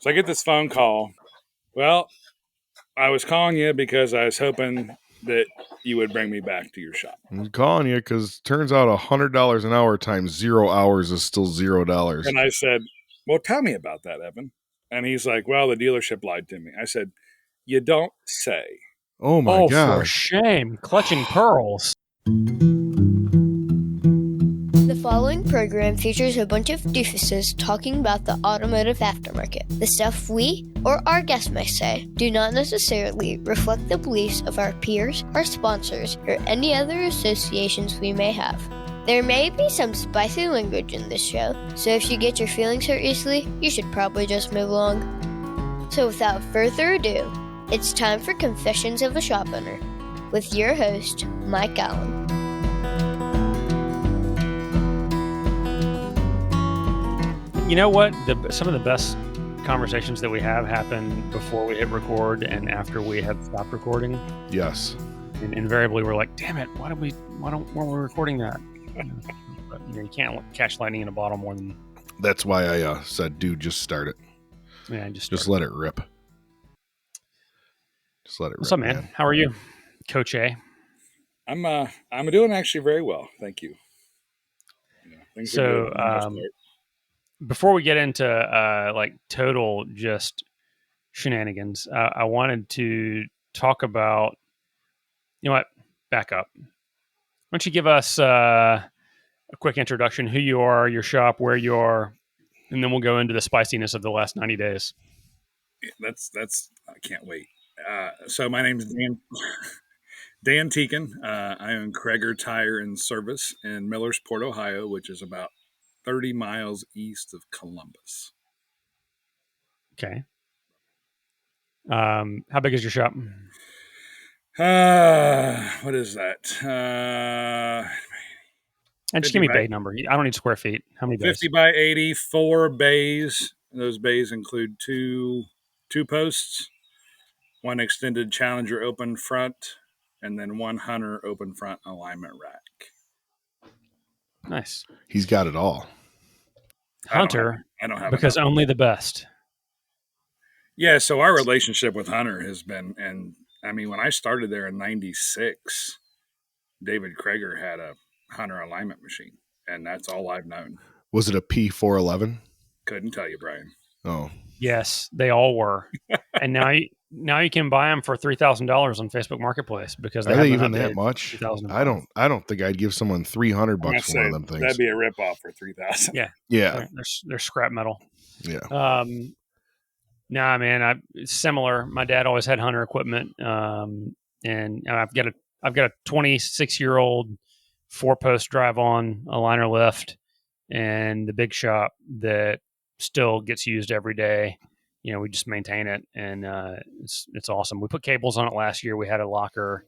So I get this phone call. Well, I was calling you because I was hoping that you would bring me back to your shop. I'm calling you because turns out $100 an hour times 0 hours is still $0. And I said, well, tell me about that, Evan. And he's like, well, the dealership lied to me. I said, you don't say. Oh my God. For shame. Clutching pearls. The following program features a bunch of doofuses talking about the automotive aftermarket. The stuff we, or our guests may say, do not necessarily reflect the beliefs of our peers, our sponsors, or any other associations we may have. There may be some spicy language in this show, so if you get your feelings hurt easily, you should probably just move along. So without further ado, it's time for Confessions of a Shop Owner, with your host, Mike Allen. You know what? Some of the best conversations that we have happen before we hit record and after we have stopped recording. Yes. And invariably, we're like, "Damn it! Weren't we recording that?" But you can't catch lightning in a bottle more than. That's why I said, "Dude, just start it. Yeah, just let it rip. Just let it rip." What's up, man? How are you, Coach A? I'm doing actually very well, thank you. Things are good. Before we get into like total just shenanigans, I wanted to talk about, you know what, back up. Why don't you give us a quick introduction, who you are, your shop, where you are, and then we'll go into the spiciness of the last 90 days. That's I can't wait. So my name is Dan Thieken. I own Kreager Tire and Service in Millersport, Ohio, which is about 30 miles east of Columbus. Okay. How big is your shop? What is that? And just give me bay number. I don't need square feet. How many bays? 50 by 80, 4 bays. Those bays include two posts, one extended Challenger open front, and then one Hunter open front alignment rack. Nice. He's got it all. Hunter, I don't have because enough. only the best. Yeah, so our relationship with Hunter has been, and I mean, when I started there in 96, David Kreager had a Hunter alignment machine, and that's all I've known. Was it a P411? Couldn't tell you, Brian. Oh. Yes, they all were. And now you can buy them for $3,000 on Facebook Marketplace because are they even that much? I don't think I'd give someone $300 for one of them things. That'd be a ripoff for $3,000. Yeah. They're scrap metal. Yeah. Nah, man, it's similar. My dad always had Hunter equipment, and I've got a 26-year-old 4-post drive-on aligner lift, and the big shop that still gets used every day. You know, we just maintain it, and it's awesome. We put cables on it last year. We had a locker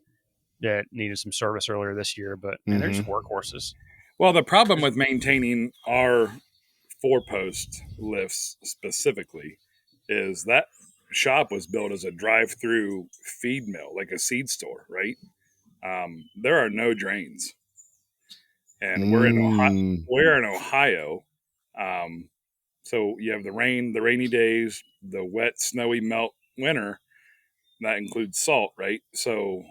that needed some service earlier this year, but man, they're just workhorses. Well, the problem with maintaining our 4-post lifts specifically is that shop was built as a drive-through feed mill, like a seed store, right? There are no drains, and we're in Ohio. So you have the rainy days, the wet, snowy melt winter. That includes salt, right? So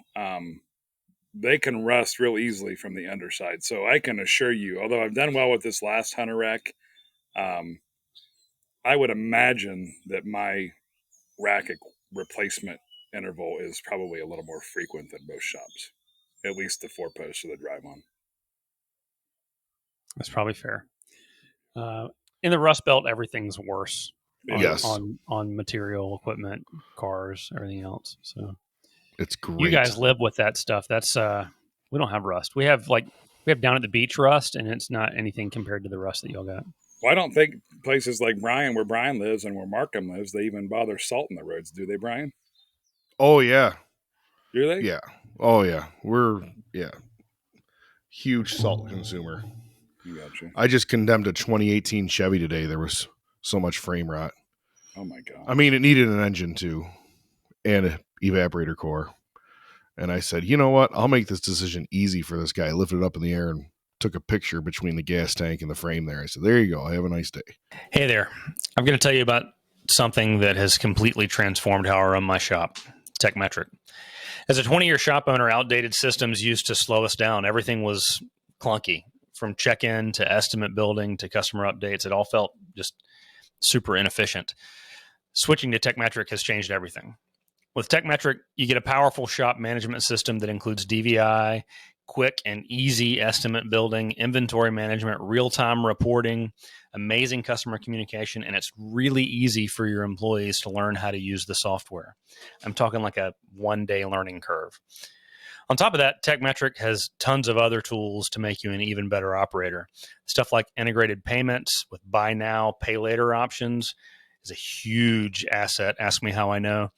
they can rust real easily from the underside. So I can assure you, although I've done well with this last Hunter rack, I would imagine that my rack replacement interval is probably a little more frequent than most shops, at least the 4-post or the drive-on. That's probably fair. In the Rust Belt, everything's worse. On material, equipment, cars, everything else. So it's great. You guys live with that stuff. That's we don't have rust. We have down at the beach rust, and it's not anything compared to the rust that y'all got. Well, I don't think places like where Brian lives and where Markham lives, they even bother salting the roads, do they, Brian? Oh yeah. Do they? Yeah. Oh yeah. We're huge salt consumer. Gotcha. I just condemned a 2018 Chevy today. There was so much frame rot. Oh my God. I mean, it needed an engine too and an evaporator core. And I said, you know what? I'll make this decision easy for this guy. I lifted it up in the air and took a picture between the gas tank and the frame there. I said, there you go. Have a nice day. Hey there. I'm going to tell you about something that has completely transformed how I run my shop, TechMetric. As a 20-year shop owner, outdated systems used to slow us down. Everything was clunky, from check-in to estimate building to customer updates. It all felt just super inefficient. Switching to TechMetric has changed everything. With TechMetric, you get a powerful shop management system that includes DVI, quick and easy estimate building, inventory management, real-time reporting, amazing customer communication, and it's really easy for your employees to learn how to use the software. I'm talking like a one-day learning curve. On top of that, TechMetric has tons of other tools to make you an even better operator. Stuff like integrated payments with buy now, pay later options is a huge asset. Ask me how I know.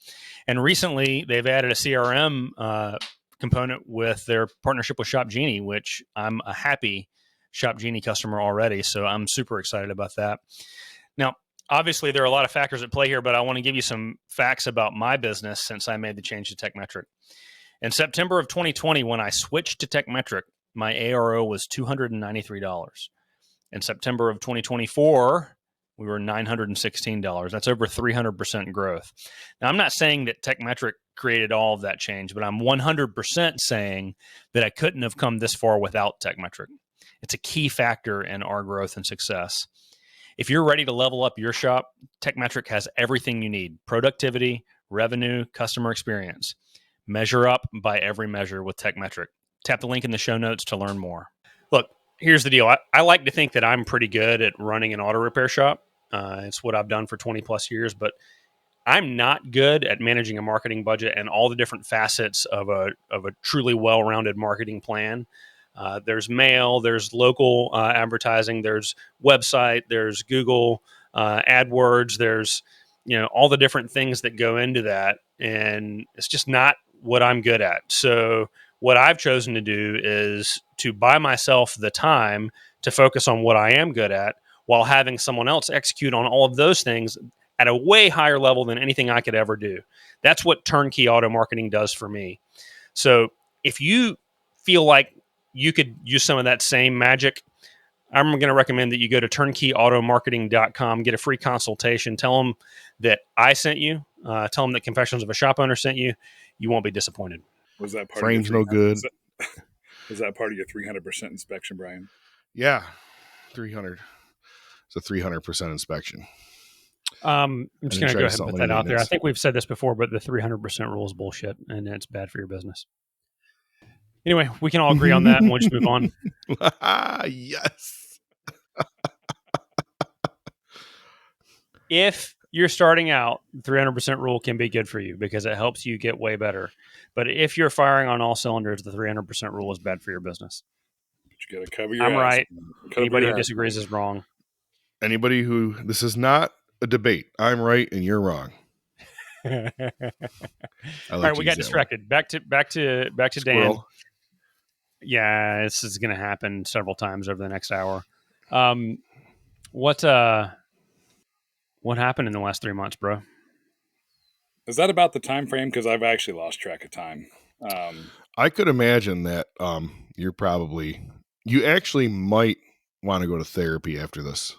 And recently, they've added a CRM component with their partnership with Shop Genie, which I'm a happy Shop Genie customer already. So I'm super excited about that. Now, obviously, there are a lot of factors at play here, but I want to give you some facts about my business since I made the change to TechMetric. In September of 2020, when I switched to TechMetric, my ARO was $293. In September of 2024, we were $916. That's over 300% growth. Now, I'm not saying that TechMetric created all of that change, but I'm 100% saying that I couldn't have come this far without TechMetric. It's a key factor in our growth and success. If you're ready to level up your shop, TechMetric has everything you need: productivity, revenue, customer experience. Measure up by every measure with TechMetric. Tap the link in the show notes to learn more. Look, here's the deal. I like to think that I'm pretty good at running an auto repair shop. It's what I've done for 20 plus years, but I'm not good at managing a marketing budget and all the different facets of a truly well-rounded marketing plan. There's mail, there's local advertising, there's website, there's Google AdWords, there's all the different things that go into that, and it's just not what I'm good at. So what I've chosen to do is to buy myself the time to focus on what I am good at while having someone else execute on all of those things at a way higher level than anything I could ever do. That's what turnkey auto marketing does for me. So if you feel like you could use some of that same magic, I'm going to recommend that you go to turnkeyautomarketing.com, get a free consultation, tell them that I sent you, tell them that Confessions of a Shop Owner sent you. You won't be disappointed. Was that part Frame's of your no good. Was that part of your 300% inspection, Brian? Yeah, 300. It's a 300% inspection. I'm just going to go ahead and put that out there. I Maintenance. think we've said this before, but the 300% rule is bullshit, and it's bad for your business. Anyway, we can all agree on that, and we'll just move on. Yes. If you're starting out, the 300% rule can be good for you because it helps you get way better. But if you're firing on all cylinders, the 300% rule is bad for your business. But you got to cover your I'm ass. right. Cover Anybody your who ass. disagrees is wrong. Anybody who, this is not a debate. I'm right and you're wrong. All right, we got distracted. Back to Dan. Squirrel. Yeah, this is going to happen several times over the next hour. What happened in the last 3 months, bro? Is that about the time frame? Because I've actually lost track of time. I could imagine that you actually might want to go to therapy after this.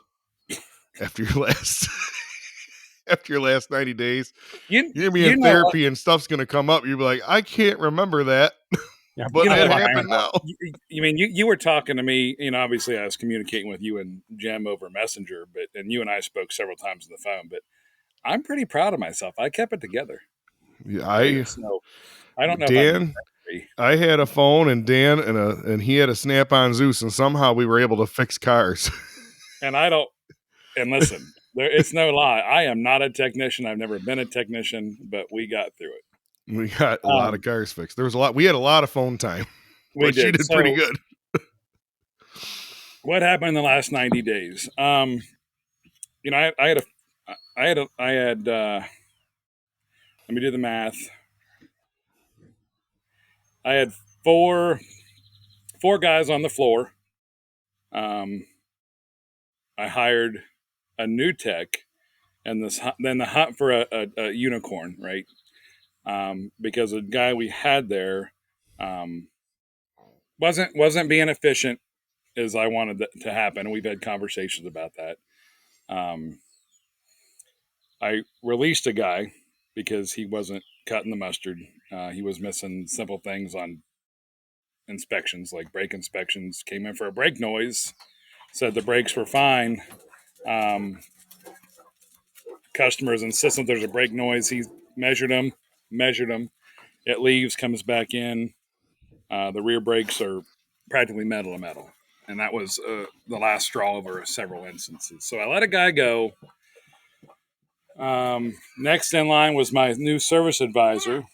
After your last 90 days. You're going to be in therapy and stuff's going to come up. You'll be like, I can't remember that. Yeah, but it happened now. You were talking to me, obviously I was communicating with you and Jem over Messenger, and you and I spoke several times on the phone, but I'm pretty proud of myself. I kept it together. I don't know. Dan, I had a phone and Dan and he had a Snap-on Zeus, and somehow we were able to fix cars. And listen, it's no lie. I am not a technician. I've never been a technician, but we got through it. We got a lot of cars fixed. There was a lot. We had a lot of phone time. But she did pretty good. What happened in the last 90 days? I had. Let me do the math. I had four guys on the floor. I hired a new tech, and then the hunt for a unicorn, right? Because the guy we had there wasn't being efficient as I wanted to happen. We've had conversations about that. I released a guy because he wasn't cutting the mustard. He was missing simple things on inspections, like brake inspections. Came in for a brake noise, said the brakes were fine. Customers insistent there's a brake noise. He measured them. It leaves, comes back in. The rear brakes are practically metal to metal. And that was the last straw over several instances. So I let a guy go. Next in line was my new service advisor.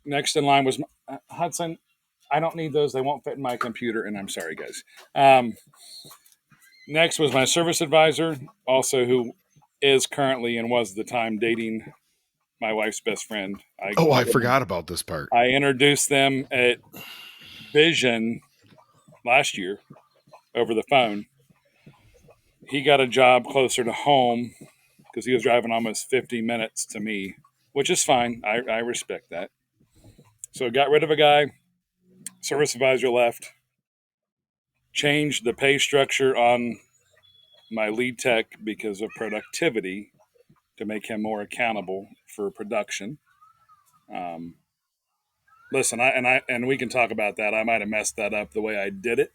Next in line was Hudson. I don't need those. They won't fit in my computer. And I'm sorry, guys. Next was my service advisor, also who is currently and was at the time dating my wife's best friend. I forgot about this part. I introduced them at Vision last year over the phone. He got a job closer to home because he was driving almost 50 minutes to me, which is fine. I respect that. So got rid of a guy. Service advisor left. Changed the pay structure on my lead tech because of productivity to make him more accountable for production. Listen, and we can talk about that. I might have messed that up the way I did it,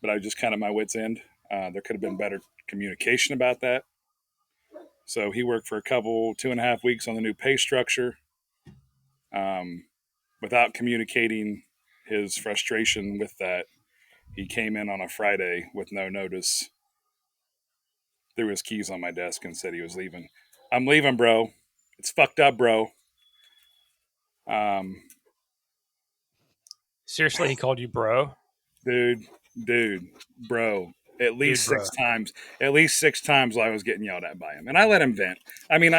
but I was just kind of my wit's end. There could have been better communication about that. So he worked for 2.5 weeks on the new pay structure without communicating his frustration with that. He came in on a Friday with no notice, threw his keys on my desk and said he was leaving. I'm leaving, bro. It's fucked up, bro. Seriously, he called you bro? Dude, bro. At least six times while I was getting yelled at by him. And I let him vent. I mean,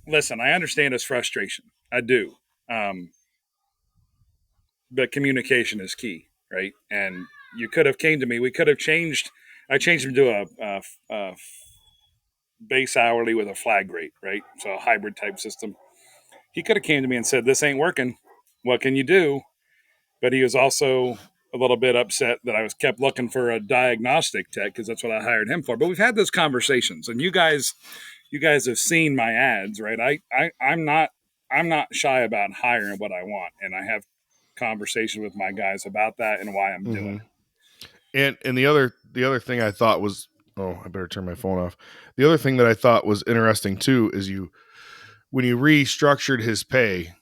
listen, I understand his frustration. I do. But communication is key, right? And you could have came to me. We could have I changed him to a base hourly with a flag rate, right? So a hybrid type system. He could have came to me and said, this ain't working. What can you do? But he was also a little bit upset that I was kept looking for a diagnostic tech because that's what I hired him for. But we've had those conversations, and you guys have seen my ads, right? I'm not shy about hiring what I want, and I have conversations with my guys about that and why I'm doing it. And the other thing I thought was, I better turn my phone off. The other thing that I thought was interesting too is when you restructured his pay,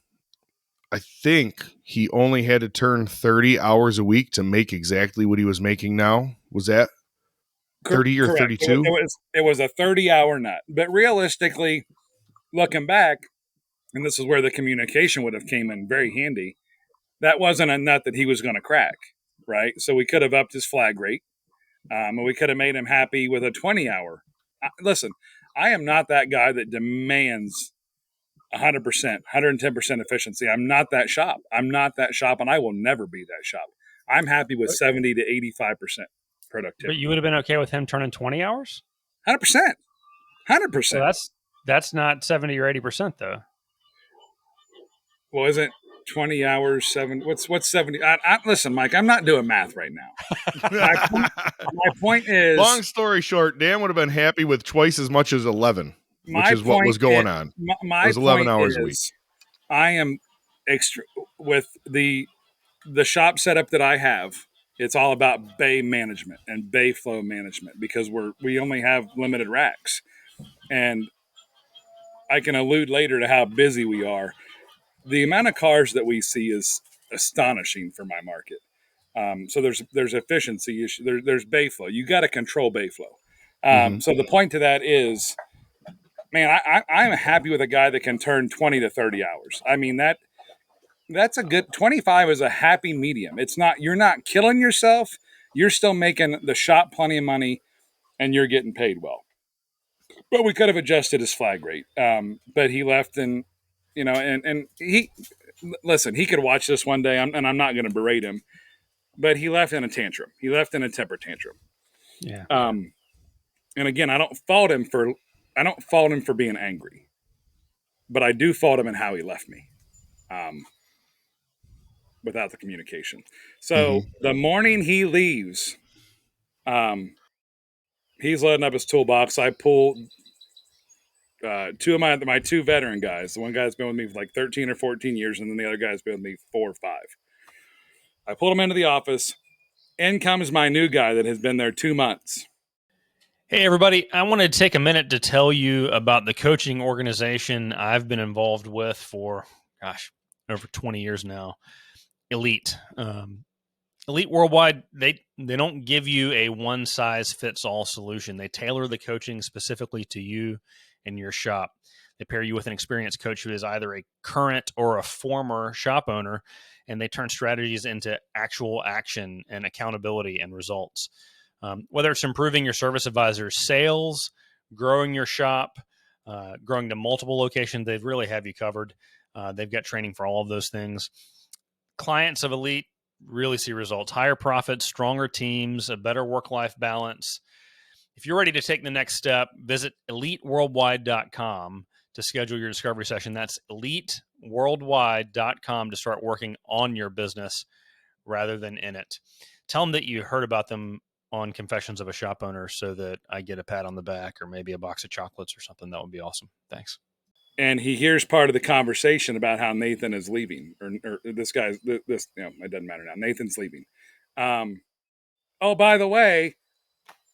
I think he only had to turn 30 hours a week to make exactly what he was making now. Was that 30 or Correct. 32? It was a 30-hour nut. But realistically, looking back, and this is where the communication would have came in very handy, that wasn't a nut that he was going to crack, right? So we could have upped his flag rate, and we could have made him happy with a 20-hour. Listen, I am not that guy that demands 100%, 110% efficiency. I'm not that shop. And I will never be that shop. I'm happy with 70 to 85% productivity. But you would have been okay with him turning 20 hours? 100%. 100%. So that's not 70 or 80% though. Well, isn't 20 hours 7? What's 70? Listen, Mike, I'm not doing math right now. My point is, long story short, Dan would have been happy with twice as much as 11. Which is what was going on. My it was 11 point hours is, a week. I am with the shop setup that I have. It's all about bay management and bay flow management because we only have limited racks, and I can allude later to how busy we are. The amount of cars that we see is astonishing for my market. So there's efficiency issue. There's bay flow. You got to control bay flow. So the point to that is, man, I'm happy with a guy that can turn 20 to 30 hours. I mean, that's a good 25 is a happy medium. You're not killing yourself. You're still making the shop plenty of money and you're getting paid well. But we could have adjusted his flag rate. But he left and he could watch this one day and I'm not going to berate him, but he left in a tantrum. He left in a temper tantrum. Yeah. And again, I don't fault him for being angry, but I do fault him in how he left me, without the communication. So the morning he leaves, he's loading up his toolbox. I pull two of my two veteran guys. The one guy's been with me for like 13 or 14 years, and then the other guy's been with me 4 or 5. I pulled him into the office. In comes my new guy that has been there 2 months. Hey, everybody. I wanted to take a minute to tell you about the coaching organization I've been involved with for, over 20 years now, Elite. Elite Worldwide, they don't give you a one-size-fits-all solution. They tailor the coaching specifically to you and your shop. They pair you with an experienced coach who is either a current or a former shop owner, and they turn strategies into actual action and accountability and results. Whether it's improving your service advisor's sales, growing your shop, growing to multiple locations, they really have you covered. They've got training for all of those things. Clients of Elite really see results, higher profits, stronger teams, a better work-life balance. If you're ready to take the next step, visit eliteworldwide.com to schedule your discovery session. That's eliteworldwide.com to start working on your business rather than in it. Tell them that you heard about them on Confessions of a Shop Owner so that I get a pat on the back or maybe a box of chocolates or something. That would be awesome. Thanks. And he hears part of the conversation about how Nathan is leaving, or this guy's this. It doesn't matter now. Nathan's leaving. Oh, by the way,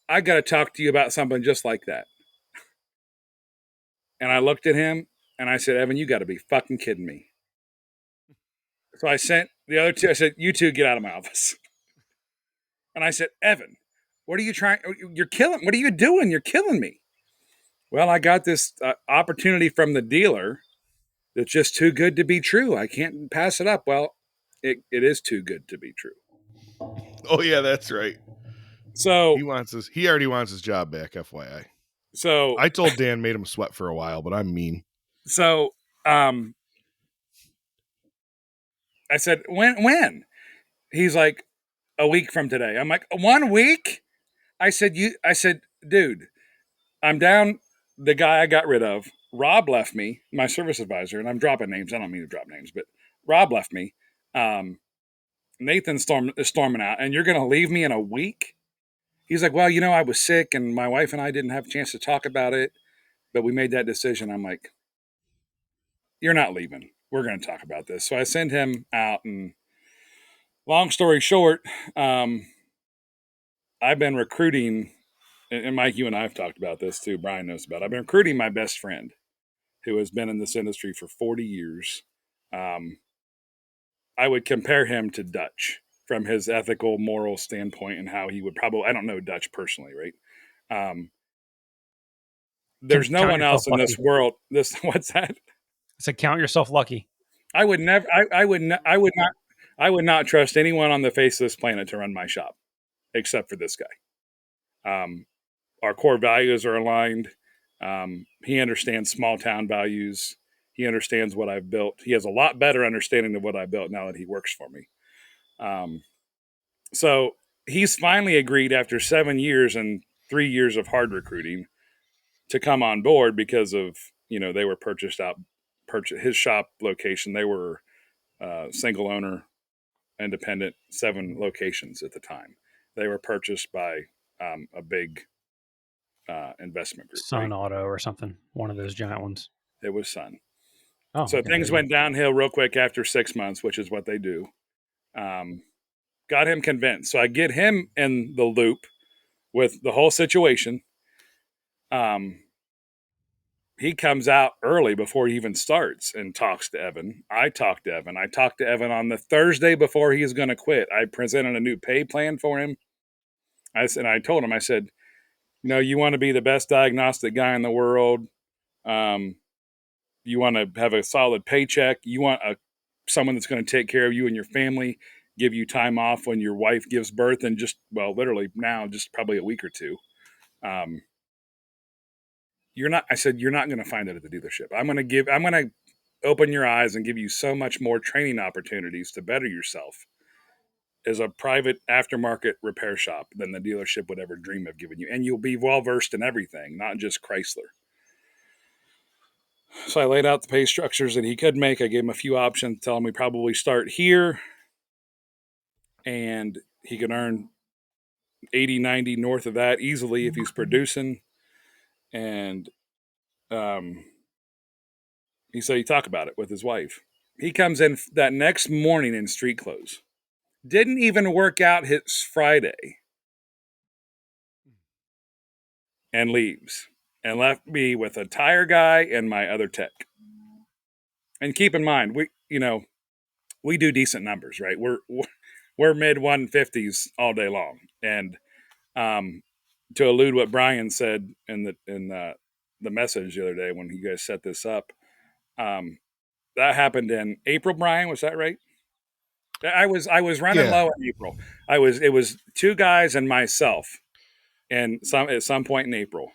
I got to talk to you about something just like that. And I looked at him and I said, Evan, you got to be fucking kidding me. So I sent the other two. I said, you two get out of my office. And I said, Evan, what are you trying? You're killing. What are you doing? You're killing me. Well, I got this opportunity from the dealer that's just too good to be true. I can't pass it up. Well, it is too good to be true. Oh yeah, that's right. So he already wants his job back, FYI. So I told Dan made him sweat for a while, but I'm mean. So I said, when? He's like, a week from today. I'm like, 1 week? I said, dude, I'm down the guy I got rid of. Rob left me, my service advisor, and I'm dropping names. I don't mean to drop names, but Rob left me. Nathan's storming out, and you're going to leave me in a week? He's like, well, I was sick, and my wife and I didn't have a chance to talk about it, but we made that decision. I'm like, you're not leaving. We're going to talk about this. So I send him out, and long story short, I've been recruiting, and Mike, you and I have talked about this too. Brian knows about it. I've been recruiting my best friend who has been in this industry for 40 years. I would compare him to Dutch from his ethical, moral standpoint and how he would probably, I don't know Dutch personally, right? There's no one else in this world. What's that? So count yourself lucky. I would never, I would not trust anyone on the face of this planet to run my shop except for this guy. Our core values are aligned. He understands small town values. He understands what I've built. He has a lot better understanding of what I built now that he works for me. So he's finally agreed after 7 years and 3 years of hard recruiting to come on board because of, they were purchased his shop location. They were single owner, independent, 7 locations at the time. They were purchased by a big investment group. Sun Auto or something, one of those giant ones. It was Sun. Oh, so things went downhill real quick after 6 months, which is what they do. Got him convinced. So I get him in the loop with the whole situation. He comes out early before he even starts and talks to Evan. I talked to Evan. I talked to Evan on the Thursday before he was going to quit. I presented a new pay plan for him. I told him, I said, you want to be the best diagnostic guy in the world. You want to have a solid paycheck. You want someone that's going to take care of you and your family, give you time off when your wife gives birth, and literally now, just probably a week or two. You're not going to find it at the dealership. I'm going to open your eyes and give you so much more training opportunities to better yourself as a private aftermarket repair shop than the dealership would ever dream of giving you. And you'll be well-versed in everything, not just Chrysler. So I laid out the pay structures that he could make. I gave him a few options, tell him we probably start here, and he could earn 80, 90 north of that easily if he's producing. And he said he talked about it with his wife. He comes in that next morning in street clothes. Didn't even work out his Friday. And leaves. And left me with a tire guy and my other tech. And keep in mind, we do decent numbers, right? We're mid 150s all day long. And to allude what Brian said in the message the other day when you guys set this up, that happened in April. Brian, was that right? I was running low in April. It was two guys and myself, and at some point in April.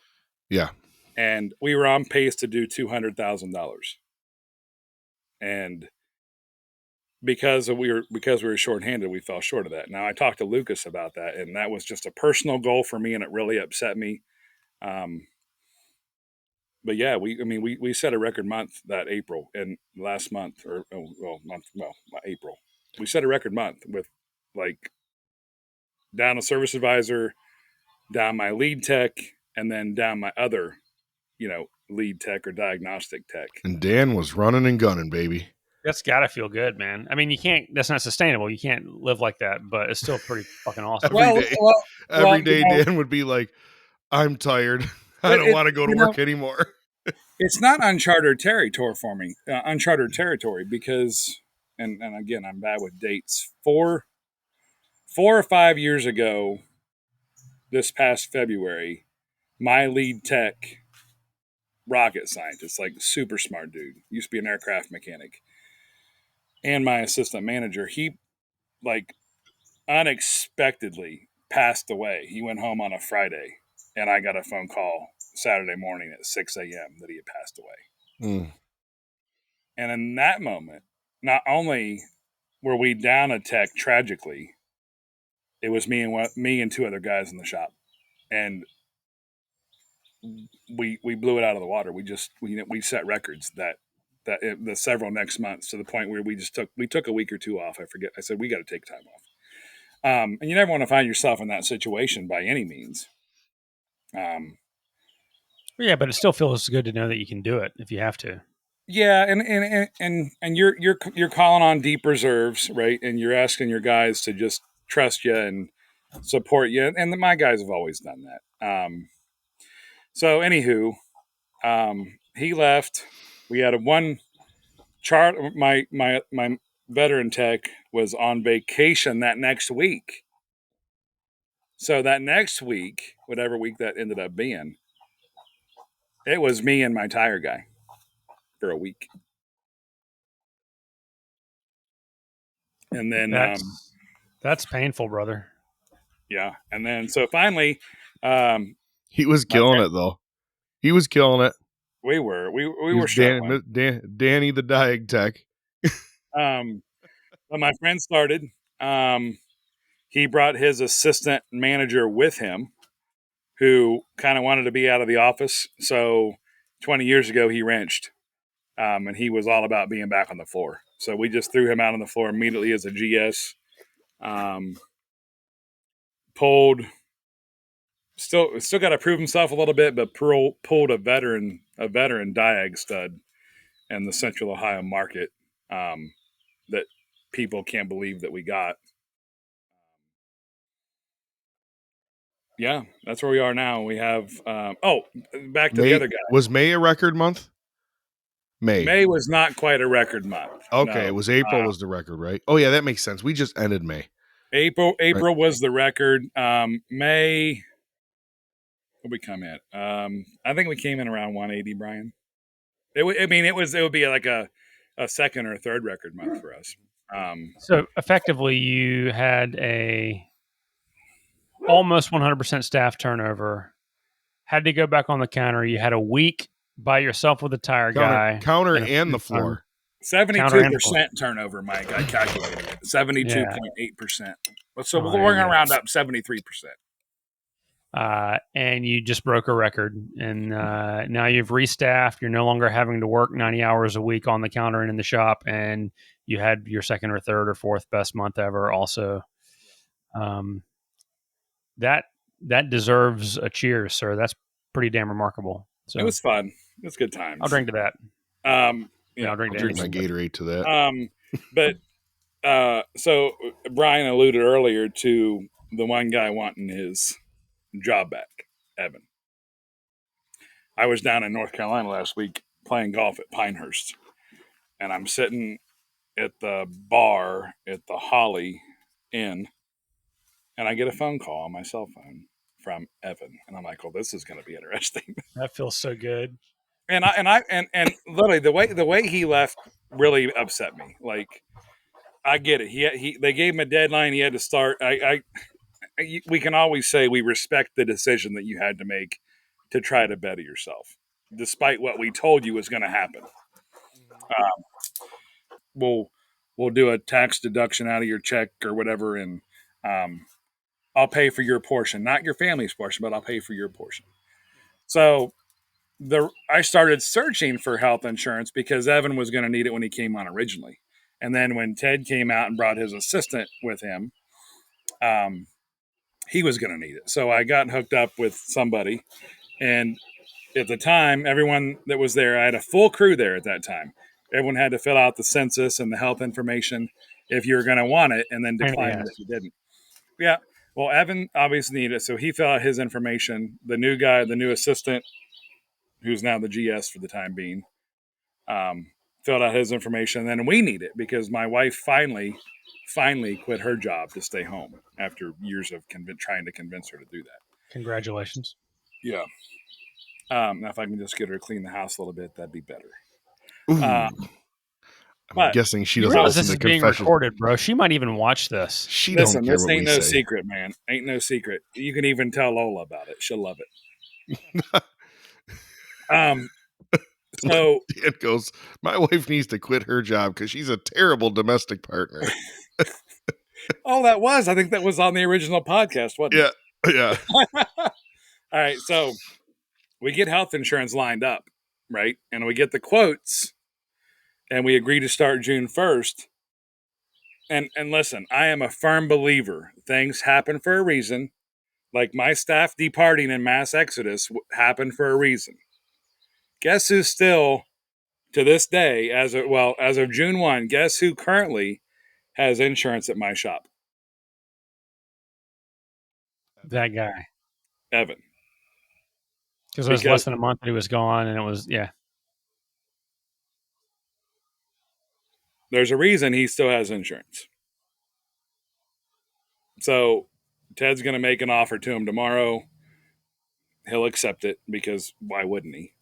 Yeah, and we were on pace to do $200,000, and because we were shorthanded, we fell short of that. Now I talked to Lucas about that, and that was just a personal goal for me, and it really upset me. But yeah, we set a record month that April, and last month April, we set a record month with like down a service advisor, down my lead tech, and then down my other, lead tech or diagnostic tech. And Dan was running and gunning, baby. That's gotta feel good, man. I mean, that's not sustainable. You can't live like that, but it's still pretty fucking awesome. Every day Dan would be like, I'm tired. I don't want to go to work anymore. It's not uncharted territory for me. Uncharted territory because, and again, I'm bad with dates. 4 or 5 years ago, this past February, my lead tech, rocket scientist, like super smart dude, used to be an aircraft mechanic, and my assistant manager, he like unexpectedly passed away. He went home on a Friday, and I got a phone call Saturday morning at 6 a.m. that he had passed away. And in that moment, not only were we down a tech tragically, it was me and two other guys in the shop, and we blew it out of the water. We set records that the several next months, to the point where we took a week or two off. I said we got to take time off. And you never want to find yourself in that situation by any means. Yeah, but it still feels good to know that you can do it if you have to. Yeah, and you're calling on deep reserves, right? And you're asking your guys to just trust you and support you. And my guys have always done that. So anywho, he left. We had one chart. My veteran tech was on vacation that next week. So that next week, whatever week that ended up being, it was me and my tire guy for a week. And then that's painful, brother. Yeah. And then so finally, he was killing it though. He was killing it. We were struggling. Danny the Diag Tech. When my friend started, he brought his assistant manager with him, who kind of wanted to be out of the office. So 20 years ago, he wrenched, and he was all about being back on the floor. So we just threw him out on the floor immediately as a GS. Pulled. Still got to prove himself a little bit, but pulled a veteran diag stud in the Central Ohio market that people can't believe that we got. Yeah, that's where we are now. We have back to the other guy. Was May a record month? May was not quite a record month. Okay, no. It was April was the record, right? Oh yeah, that makes sense. We just ended May. April right. Was the record. May. What we come in? I think we came in around 180, Brian. It would be like a second or third record month for us. So effectively, you had a almost 100% staff turnover. Had to go back on the counter. You had a week by yourself with a tire guy, counter and the floor. 72% turnover, Mike. I calculated it. 72.8%. So we're going to round up 73%. And you just broke a record, and now you've restaffed. You're no longer having to work 90 hours a week on the counter and in the shop, and you had your second or third or fourth best month ever also. That deserves a cheers, sir. That's pretty damn remarkable. So it was fun. It's good times. I'll drink to that. Yeah, I'll drink I'll to drink my anything. Gatorade to that. But so Brian alluded earlier to the one guy wanting his job back, Evan. I was down in North Carolina last week playing golf at Pinehurst, and I'm sitting at the bar at the Holly Inn, and I get a phone call on my cell phone from Evan, and I'm like, "Well, this is going to be interesting." That feels so good. And literally the way he left really upset me. Like, I get it. They gave him a deadline. He had to start. We can always say we respect the decision that you had to make to try to better yourself, despite what we told you was going to happen. We'll do a tax deduction out of your check or whatever, and I'll pay for your portion, not your family's portion, but I'll pay for your portion. So I started searching for health insurance because Evan was going to need it when he came on originally. And then when Ted came out and brought his assistant with him, he was going to need it. So I got hooked up with somebody. And at the time, everyone that was there, I had a full crew there at that time. Everyone had to fill out the census and the health information if you were going to want it, and then decline it if you didn't. Yeah. Well, Evan obviously needed it. So he filled out his information. The new guy, the new assistant, who's now the GS for the time being, filled out his information. And then we need it because my wife finally quit her job to stay home after years of trying to convince her to do that. Congratulations. Yeah. Now, if I can just get her to clean the house a little bit, that'd be better. I'm guessing she doesn't realize listen this is to being confessions. recorded, bro. She might even watch this. She Listen, don't care this what ain't we no say. secret, man. Ain't no secret. You can even tell Lola about it. She'll love it. So Dan goes, my wife needs to quit her job because she's a terrible domestic partner. I think that was on the original podcast, wasn't it? Yeah. All right, so we get health insurance lined up, right? And we get the quotes, and we agree to start June 1st. And listen, I am a firm believer things happen for a reason. Like my staff departing in mass exodus happened for a reason. Guess who's still, to this day, as of June 1, guess who currently has insurance at my shop? That guy. Evan. Because it was less than a month that he was gone, and it was, There's a reason he still has insurance. So Ted's going to make an offer to him tomorrow. He'll accept it because why wouldn't he?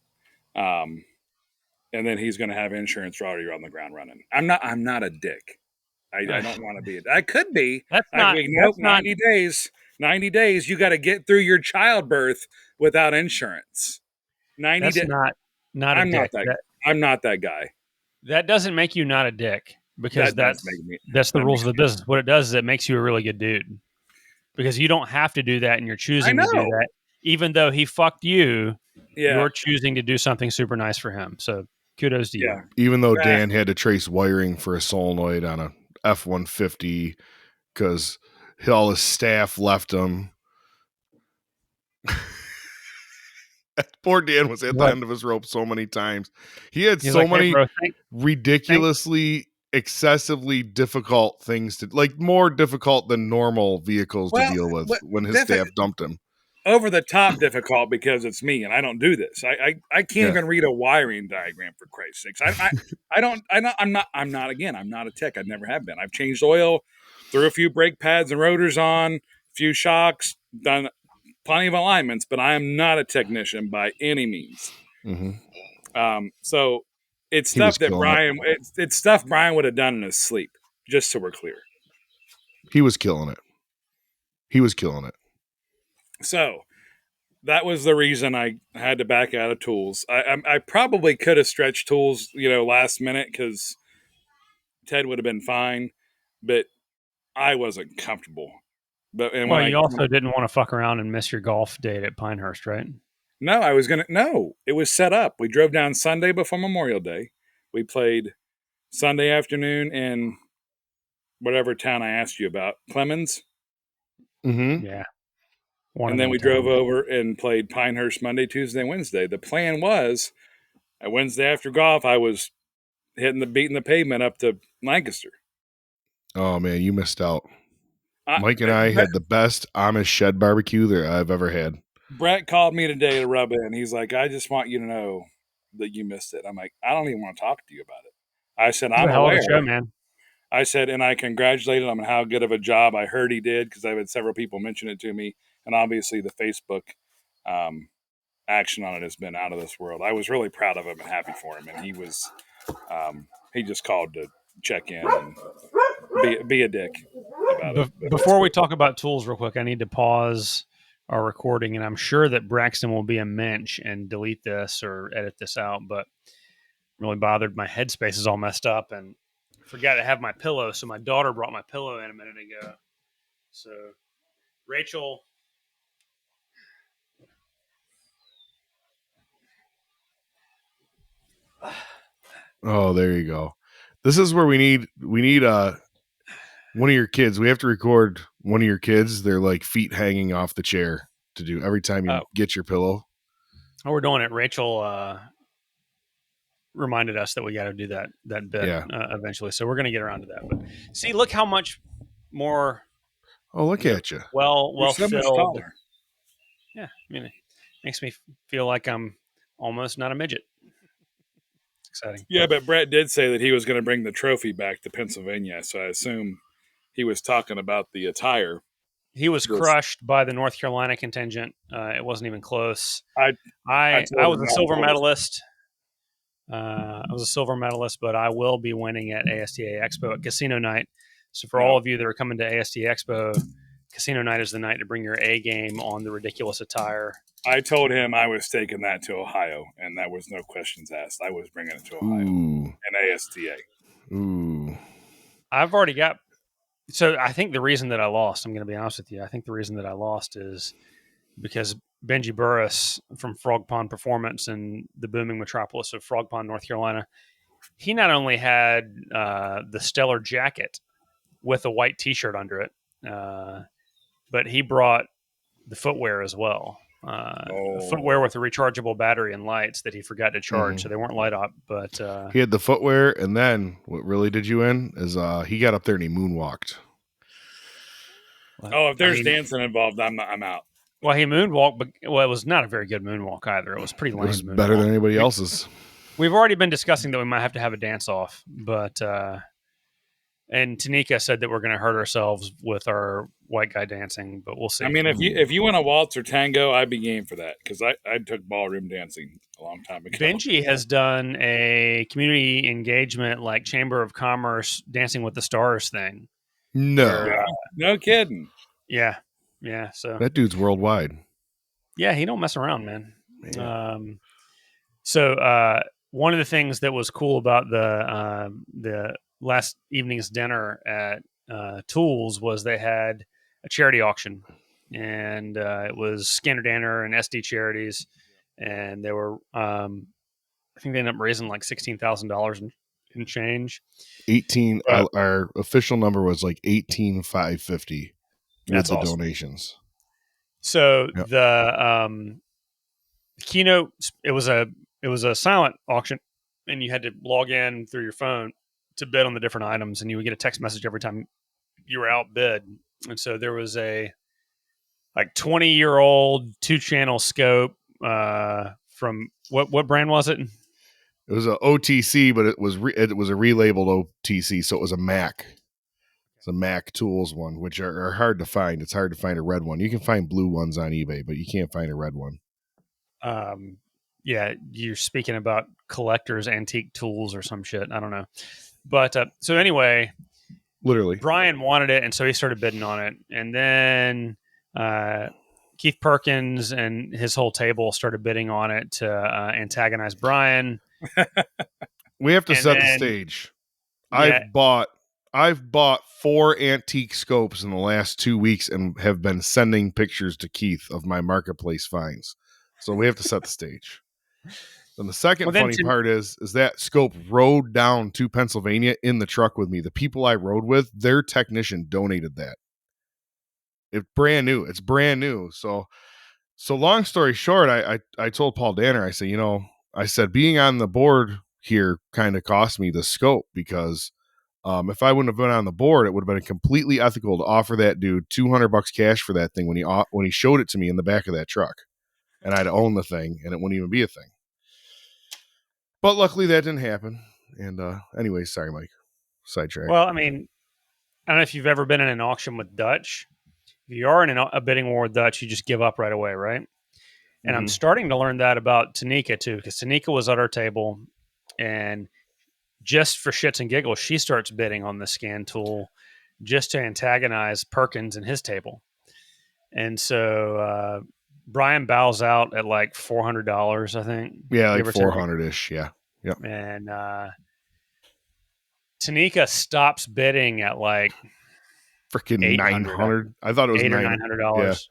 And then he's going to have insurance already on the ground running. I'm not a dick. I don't want to be. I could be. That's not. 90 days. 90 days. You got to get through your childbirth without insurance. 90 days. Not a dick. I'm not that guy. That doesn't make you not a dick because that's the rules of the business. What it does is it makes you a really good dude because you don't have to do that and you're choosing to do that. Even though he fucked you, you're choosing to do something super nice for him. So kudos to you. Even though Dan had to trace wiring for a solenoid on a F-150 because all his staff left him. Poor Dan was at the end of his rope so many times. He had many ridiculously, excessively difficult things to, like more difficult than normal vehicles to deal with when his staff dumped him. Over the top difficult because it's me and I don't do this. I can't even read a wiring diagram for Christ's sakes. I'm not a tech. I never have been. I've changed oil, threw a few brake pads and rotors on, a few shocks, done plenty of alignments, but I am not a technician by any means. Mm-hmm. So it's stuff that it's stuff Brian would have done in his sleep, just so we're clear. He was killing it. So that was the reason I had to back out of tools. I probably could have stretched tools, last minute because Ted would have been fine, but I wasn't comfortable. But you also didn't want to fuck around and miss your golf date at Pinehurst, right? No, it was set up. We drove down Sunday before Memorial Day. We played Sunday afternoon in whatever town I asked you about, Clemens. Mm-hmm. Yeah. And then we drove over and played Pinehurst Monday, Tuesday, Wednesday. The plan was And Wednesday after golf, I was beating the pavement up to Lancaster. Oh man, you missed out. Mike and I had the best Amish shed barbecue that I've ever had. Brett called me today to rub in. He's like, I just want you to know that you missed it. I'm like, I don't even want to talk to you about it. I said, I'm hell of aware. a show, man. I said, and I congratulated him on how good of a job I heard he did, because I've had several people mention it to me. And obviously the Facebook action on it has been out of this world. I was really proud of him and happy for him. And he just called to check in and be a dick about it. Before we talk about tools real quick, I need to pause our recording, and I'm sure that Braxton will be a mensch and delete this or edit this out, but really bothered. My headspace is all messed up and forgot to have my pillow. So my daughter brought my pillow in a minute ago. So Rachel. Oh, there you go. This is where we need one of your kids. We have to record one of your kids. They're like feet hanging off the chair to do every time you get your pillow. Oh, we're doing it. Rachel reminded us that we got to do that bit eventually. So we're going to get around to that. But see, look how much more. Oh, look at you. Well filled. Yeah. I mean, it makes me feel like I'm almost not a midget. Exciting. Yeah, but Brett did say that he was going to bring the trophy back to Pennsylvania, so I assume he was talking about the attire. He was crushed by the North Carolina contingent. It wasn't even close. I was a silver medalist. I was a silver medalist, but I will be winning at ASTA Expo at Casino Night. So for all of you that are coming to ASTA Expo, Casino Night is the night to bring your A game on the ridiculous attire. I told him I was taking that to Ohio, and that was no questions asked. I was bringing it to Ohio and ASTA. Ooh. I've already got. So I think the reason that I lost, I'm going to be honest with you, I think the reason that I lost is because Benji Burris from Frog Pond Performance in the booming metropolis of Frog Pond, North Carolina, he not only had the stellar jacket with a white T-shirt under it, but he brought the footwear as well. Footwear with a rechargeable battery and lights that he forgot to charge, so they weren't light up. But he had the footwear, and then what really did you in is he got up there and he moonwalked. Oh, if there's dancing involved, I'm out. Well, he moonwalked, but it was not a very good moonwalk either. It was pretty lame. It was better than anybody else's. We've already been discussing that we might have to have a dance off, but and Tanika said that we're going to hurt ourselves with our white guy dancing, but we'll see. I mean, if you want a waltz or tango, I'd be game for that, because I took ballroom dancing a long time ago. Benji has done a community engagement like Chamber of Commerce Dancing with the Stars thing. No. No kidding. Yeah. So that dude's worldwide. Yeah, he don't mess around, man. So one of the things that was cool about the last evening's dinner at Tools was they had a charity auction, and it was Scanner Danner and SD Charities, and they were I think they ended up raising like $16,000 in change. 18. Our official number was like 18,550 with the awesome. Donations. So the keynote, it was a silent auction, and you had to log in through your phone to bid on the different items, and you would get a text message every time you were outbid. And so there was a like 20-year-old 2-channel scope from what brand was it? It was a OTC, but it was a relabeled OTC, so it was a Mac. It's a Mac Tools one, which are hard to find. It's hard to find a red one. You can find blue ones on eBay, but you can't find a red one. Yeah, you're speaking about collectors' antique tools or some shit. I don't know. But so anyway, literally, Brian wanted it, and so he started bidding on it. And then Keith Perkins and his whole table started bidding on it to antagonize Brian. We have to set the stage. Yeah. I've bought 4 antique scopes in the last 2 weeks and have been sending pictures to Keith of my marketplace finds. So we have to set the stage. Then the second funny part is that scope rode down to Pennsylvania in the truck with me. The people I rode with, their technician donated that. It's brand new. So long story short, I told Paul Danner, I said, I said, being on the board here kind of cost me the scope because if I wouldn't have been on the board, it would have been completely ethical to offer that dude $200 cash for that thing when he showed it to me in the back of that truck, and I'd own the thing, and it wouldn't even be a thing. But luckily, that didn't happen. And anyway, sorry, Mike. Sidetrack. Well, I mean, I don't know if you've ever been in an auction with Dutch. If you are in a bidding war with Dutch, you just give up right away, right? And I'm starting to learn that about Tanika too, because Tanika was at our table, and just for shits and giggles, she starts bidding on the scan tool just to antagonize Perkins and his table. And so Brian bows out at like $400, I think. Yeah, like 400-ish. Yeah. Yep. And Tanika stops bidding at like freaking 900. I thought it was $800 or $900.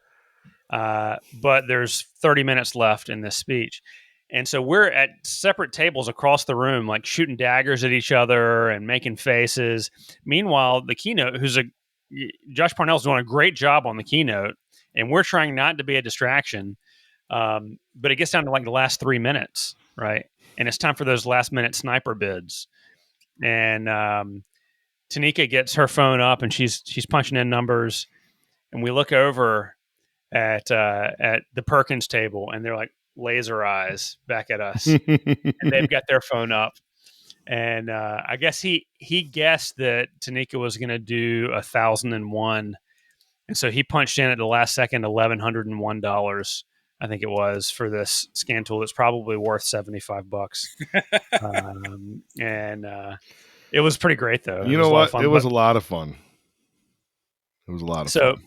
Yeah. But there's 30 minutes left in this speech. And so we're at separate tables across the room, like shooting daggers at each other and making faces. Meanwhile, the keynote, Josh Parnell's doing a great job on the keynote, and we're trying not to be a distraction. But it gets down to like the last 3 minutes, right? And it's time for those last minute sniper bids. And Tanika gets her phone up and she's punching in numbers, and we look over at the Perkins table, and they're like laser eyes back at us, and they've got their phone up. And I guess he guessed that Tanika was going to do 1,001, and so he punched in at the last second $1,101. I think it was for this scan tool. It's probably worth $75. And it was pretty great though. You know what? It was a lot of fun. It was a lot of fun.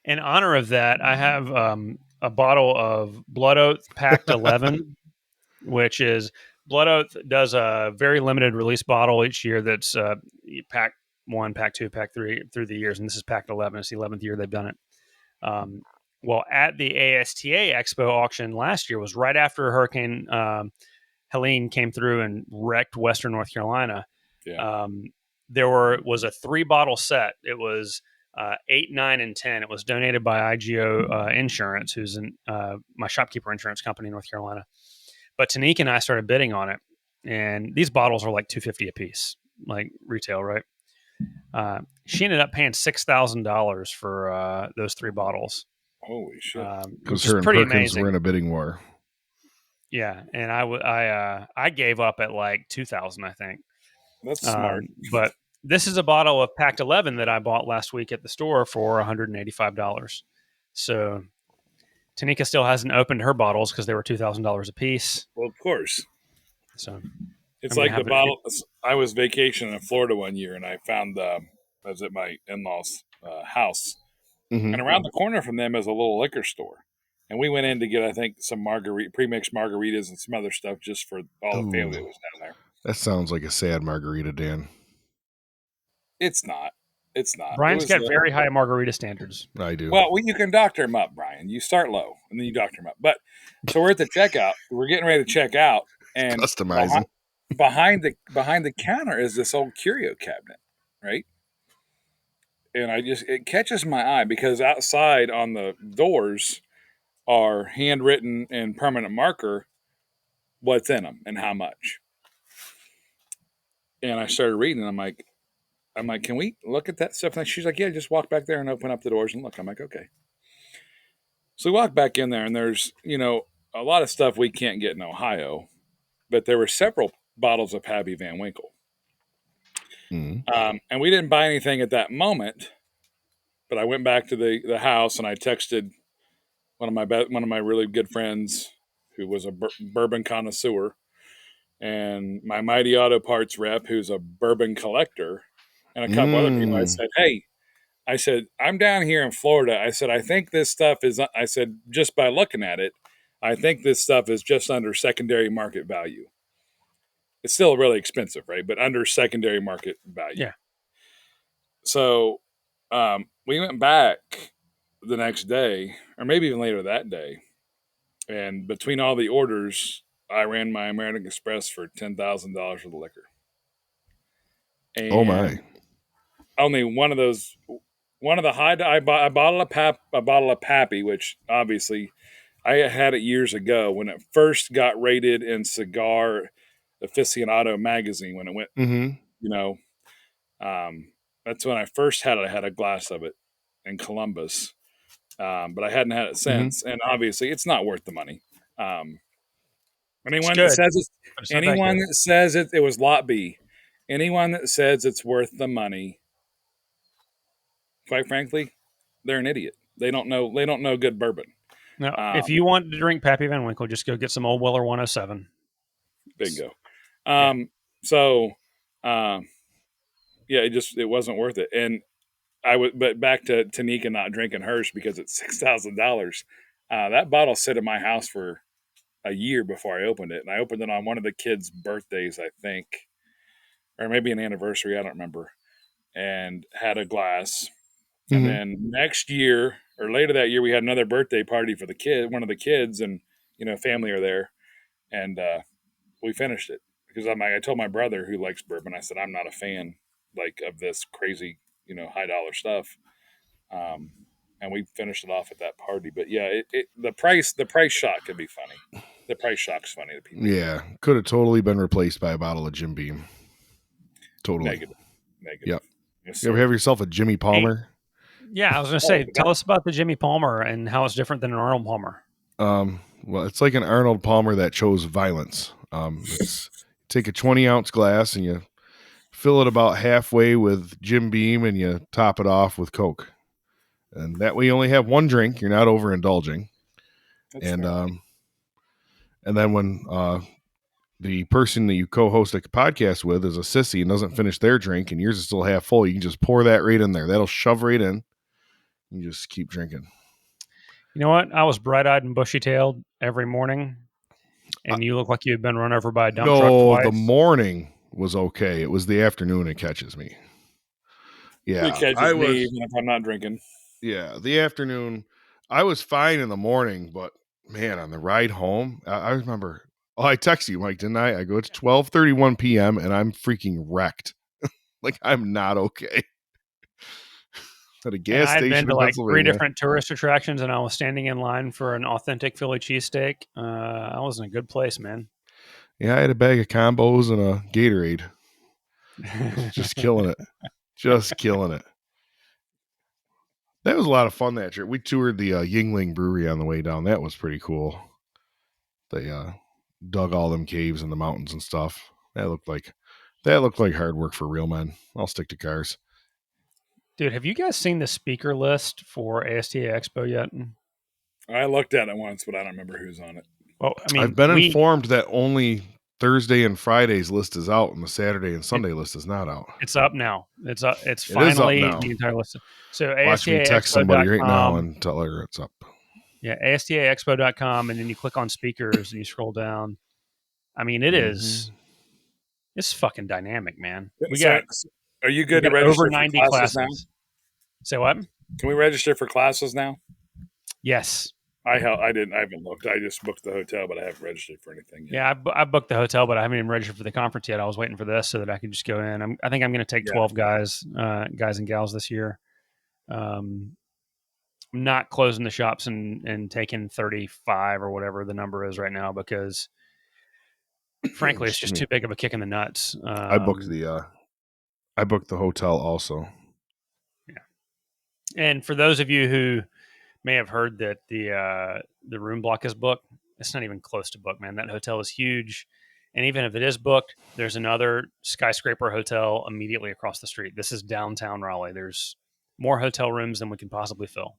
In honor of that, I have a bottle of Blood Oath Packed 11, which is Blood Oath does a very limited release bottle each year that's Pack 1, Pack 2, Pack 3 through the years, and this is Packed 11. It's the 11th year they've done it. Well, at the ASTA Expo auction last year was right after Hurricane Helene came through and wrecked Western North Carolina. Yeah. There was a 3-bottle set. It was 8, 9, and 10. It was donated by IGO Insurance, who's my shopkeeper insurance company in North Carolina. But Tanika and I started bidding on it, and these bottles are like $250 a piece, like retail, right? She ended up paying $6,000 for those 3 bottles. Holy shit! Because her and Perkins were in a bidding war. Yeah, and I gave up at like $2,000, I think. That's smart. But this is a bottle of Packed 11 that I bought last week at the store for $185. So Tanika still hasn't opened her bottles because they were $2,000 a piece. Well, of course. So it's like the bottle. I was vacationing in Florida one year, and I found I was at my in-laws' house, and around the corner from them is a little liquor store. And we went in to get, I think, some pre-mixed margaritas and some other stuff just for all the family that was down there. That sounds like a sad margarita, Dan. It's not. It's not. Brian's got very high margarita standards. I do. Well, you can doctor him up, Brian. You start low, and then you doctor him up. But so we're at the checkout. We're getting ready to check out, and customizing. Behind the counter is this old curio cabinet, right? And it catches my eye because outside on the doors are handwritten in permanent marker what's in them and how much. And I started reading, and I'm like, can we look at that stuff? And she's like, yeah, just walk back there and open up the doors and look. I'm like, okay. So we walk back in there, and there's, a lot of stuff we can't get in Ohio, but there were several bottles of Pappy Van Winkle. And we didn't buy anything at that moment, but I went back to the house, and I texted one of my really good friends who was a bourbon connoisseur, and my Mighty Auto Parts rep, who's a bourbon collector, and a couple other people. I said, hey, I'm down here in Florida. I said, I think this stuff is, I said, just by looking at it, I think this stuff is just under secondary market value. It's still really expensive, right? But under secondary market value. Yeah. So we went back the next day, or maybe even later that day. And between all the orders, I ran my American Express for $10,000 for the liquor. And oh my! Only one of the high. I bought a bottle of Pappy, which obviously I had it years ago when it first got rated in Cigar Aficionado magazine. When it went, Mm-hmm. you know, that's when I first had it. I had a glass of it in Columbus, but I hadn't had it since. And obviously, it's not worth the money. It's Anyone that good, says it's but it's not that good. it was Lot B. Anyone that says it's worth the money, quite frankly, they're an idiot. They don't know. They don't know good bourbon. No, if you want to drink Pappy Van Winkle, just go get some Old Weller 107. Bingo. Yeah. So, yeah, it wasn't worth it. And but back to Tanika not drinking hers because it's $6,000. That bottle sat in my house for a year before I opened it, and I opened it on one of the kids' birthdays, I think, or maybe an anniversary. I don't remember. And had a glass. And then next year or later that year, we had another birthday party for one of the kids, and family are there, and we finished it because I told my brother who likes bourbon, I said I'm not a fan of this crazy high dollar stuff, and we finished it off at that party. But yeah, the price shock could be funny. The price shock's funny to people. Yeah, could have totally been replaced by a bottle of Jim Beam. Totally Negative. Yep. Yes, you ever have yourself a Jimmy Palmer? Yeah, I was going to say, tell us about the Jimmy Palmer and how it's different than an Arnold Palmer. Well, it's like an Arnold Palmer that chose violence. Take a 20-ounce glass and you fill it about halfway with Jim Beam and you top it off with Coke. And that way you only have one drink. You're not overindulging. That's and fair. And then when the person that you co-host a podcast with is a sissy and doesn't finish their drink and yours is still half full, you can just pour that right in there. That'll shove right in. You just keep drinking. You know what? I was bright-eyed and bushy-tailed every morning, and you look like you had been run over by a dump truck twice. No, the morning was okay. It was the afternoon it catches me. Yeah, it catches me even if I'm not drinking. Yeah, the afternoon, I was fine in the morning, but man, on the ride home, I remember. Oh, I texted you, Mike, didn't I? I go, it's 12:31 p.m. and I'm freaking wrecked. Like I'm not okay. At a gas station I'd been to like 3 Pennsylvania. different tourist attractions, and I was standing in line for an authentic Philly cheesesteak. I was in a good place, man. Yeah, I had a bag of combos and a Gatorade. Just killing it. Just killing it. That was a lot of fun that trip. We toured the Yingling Brewery on the way down. That was pretty cool. They dug all them caves in the mountains and stuff. That looked like hard work for real men. I'll stick to cars. Dude, have you guys seen the speaker list for ASTA Expo yet? I looked at it once, but I don't remember who's on it. Well, I mean, I've been informed that only Thursday and Friday's list is out, and the Saturday and Sunday list is not out. It's up now. It's up. It's finally up now. The entire list. So watch me text somebody right now and tell her it's up. Yeah, ASTAexpo.com, and then you click on speakers and you scroll down. I mean, it is. It's fucking dynamic, man. Are you good to register over 90 for classes now? Say what? Can we register for classes now? Yes. I haven't looked. I just booked the hotel, but I haven't registered for anything yet. Yeah, I booked the hotel, but I haven't even registered for the conference yet. I was waiting for this so that I could just go in. I think I'm going to take 12 guys and gals this year. I'm not closing the shops and taking 35 or whatever the number is right now because, frankly, it's just too big of a kick in the nuts. I booked the hotel also. Yeah, and for those of you who may have heard that the room block is booked, it's not even close to booked, man. That hotel is huge, and even if it is booked, there's another skyscraper hotel immediately across the street. This is downtown Raleigh. There's more hotel rooms than we can possibly fill.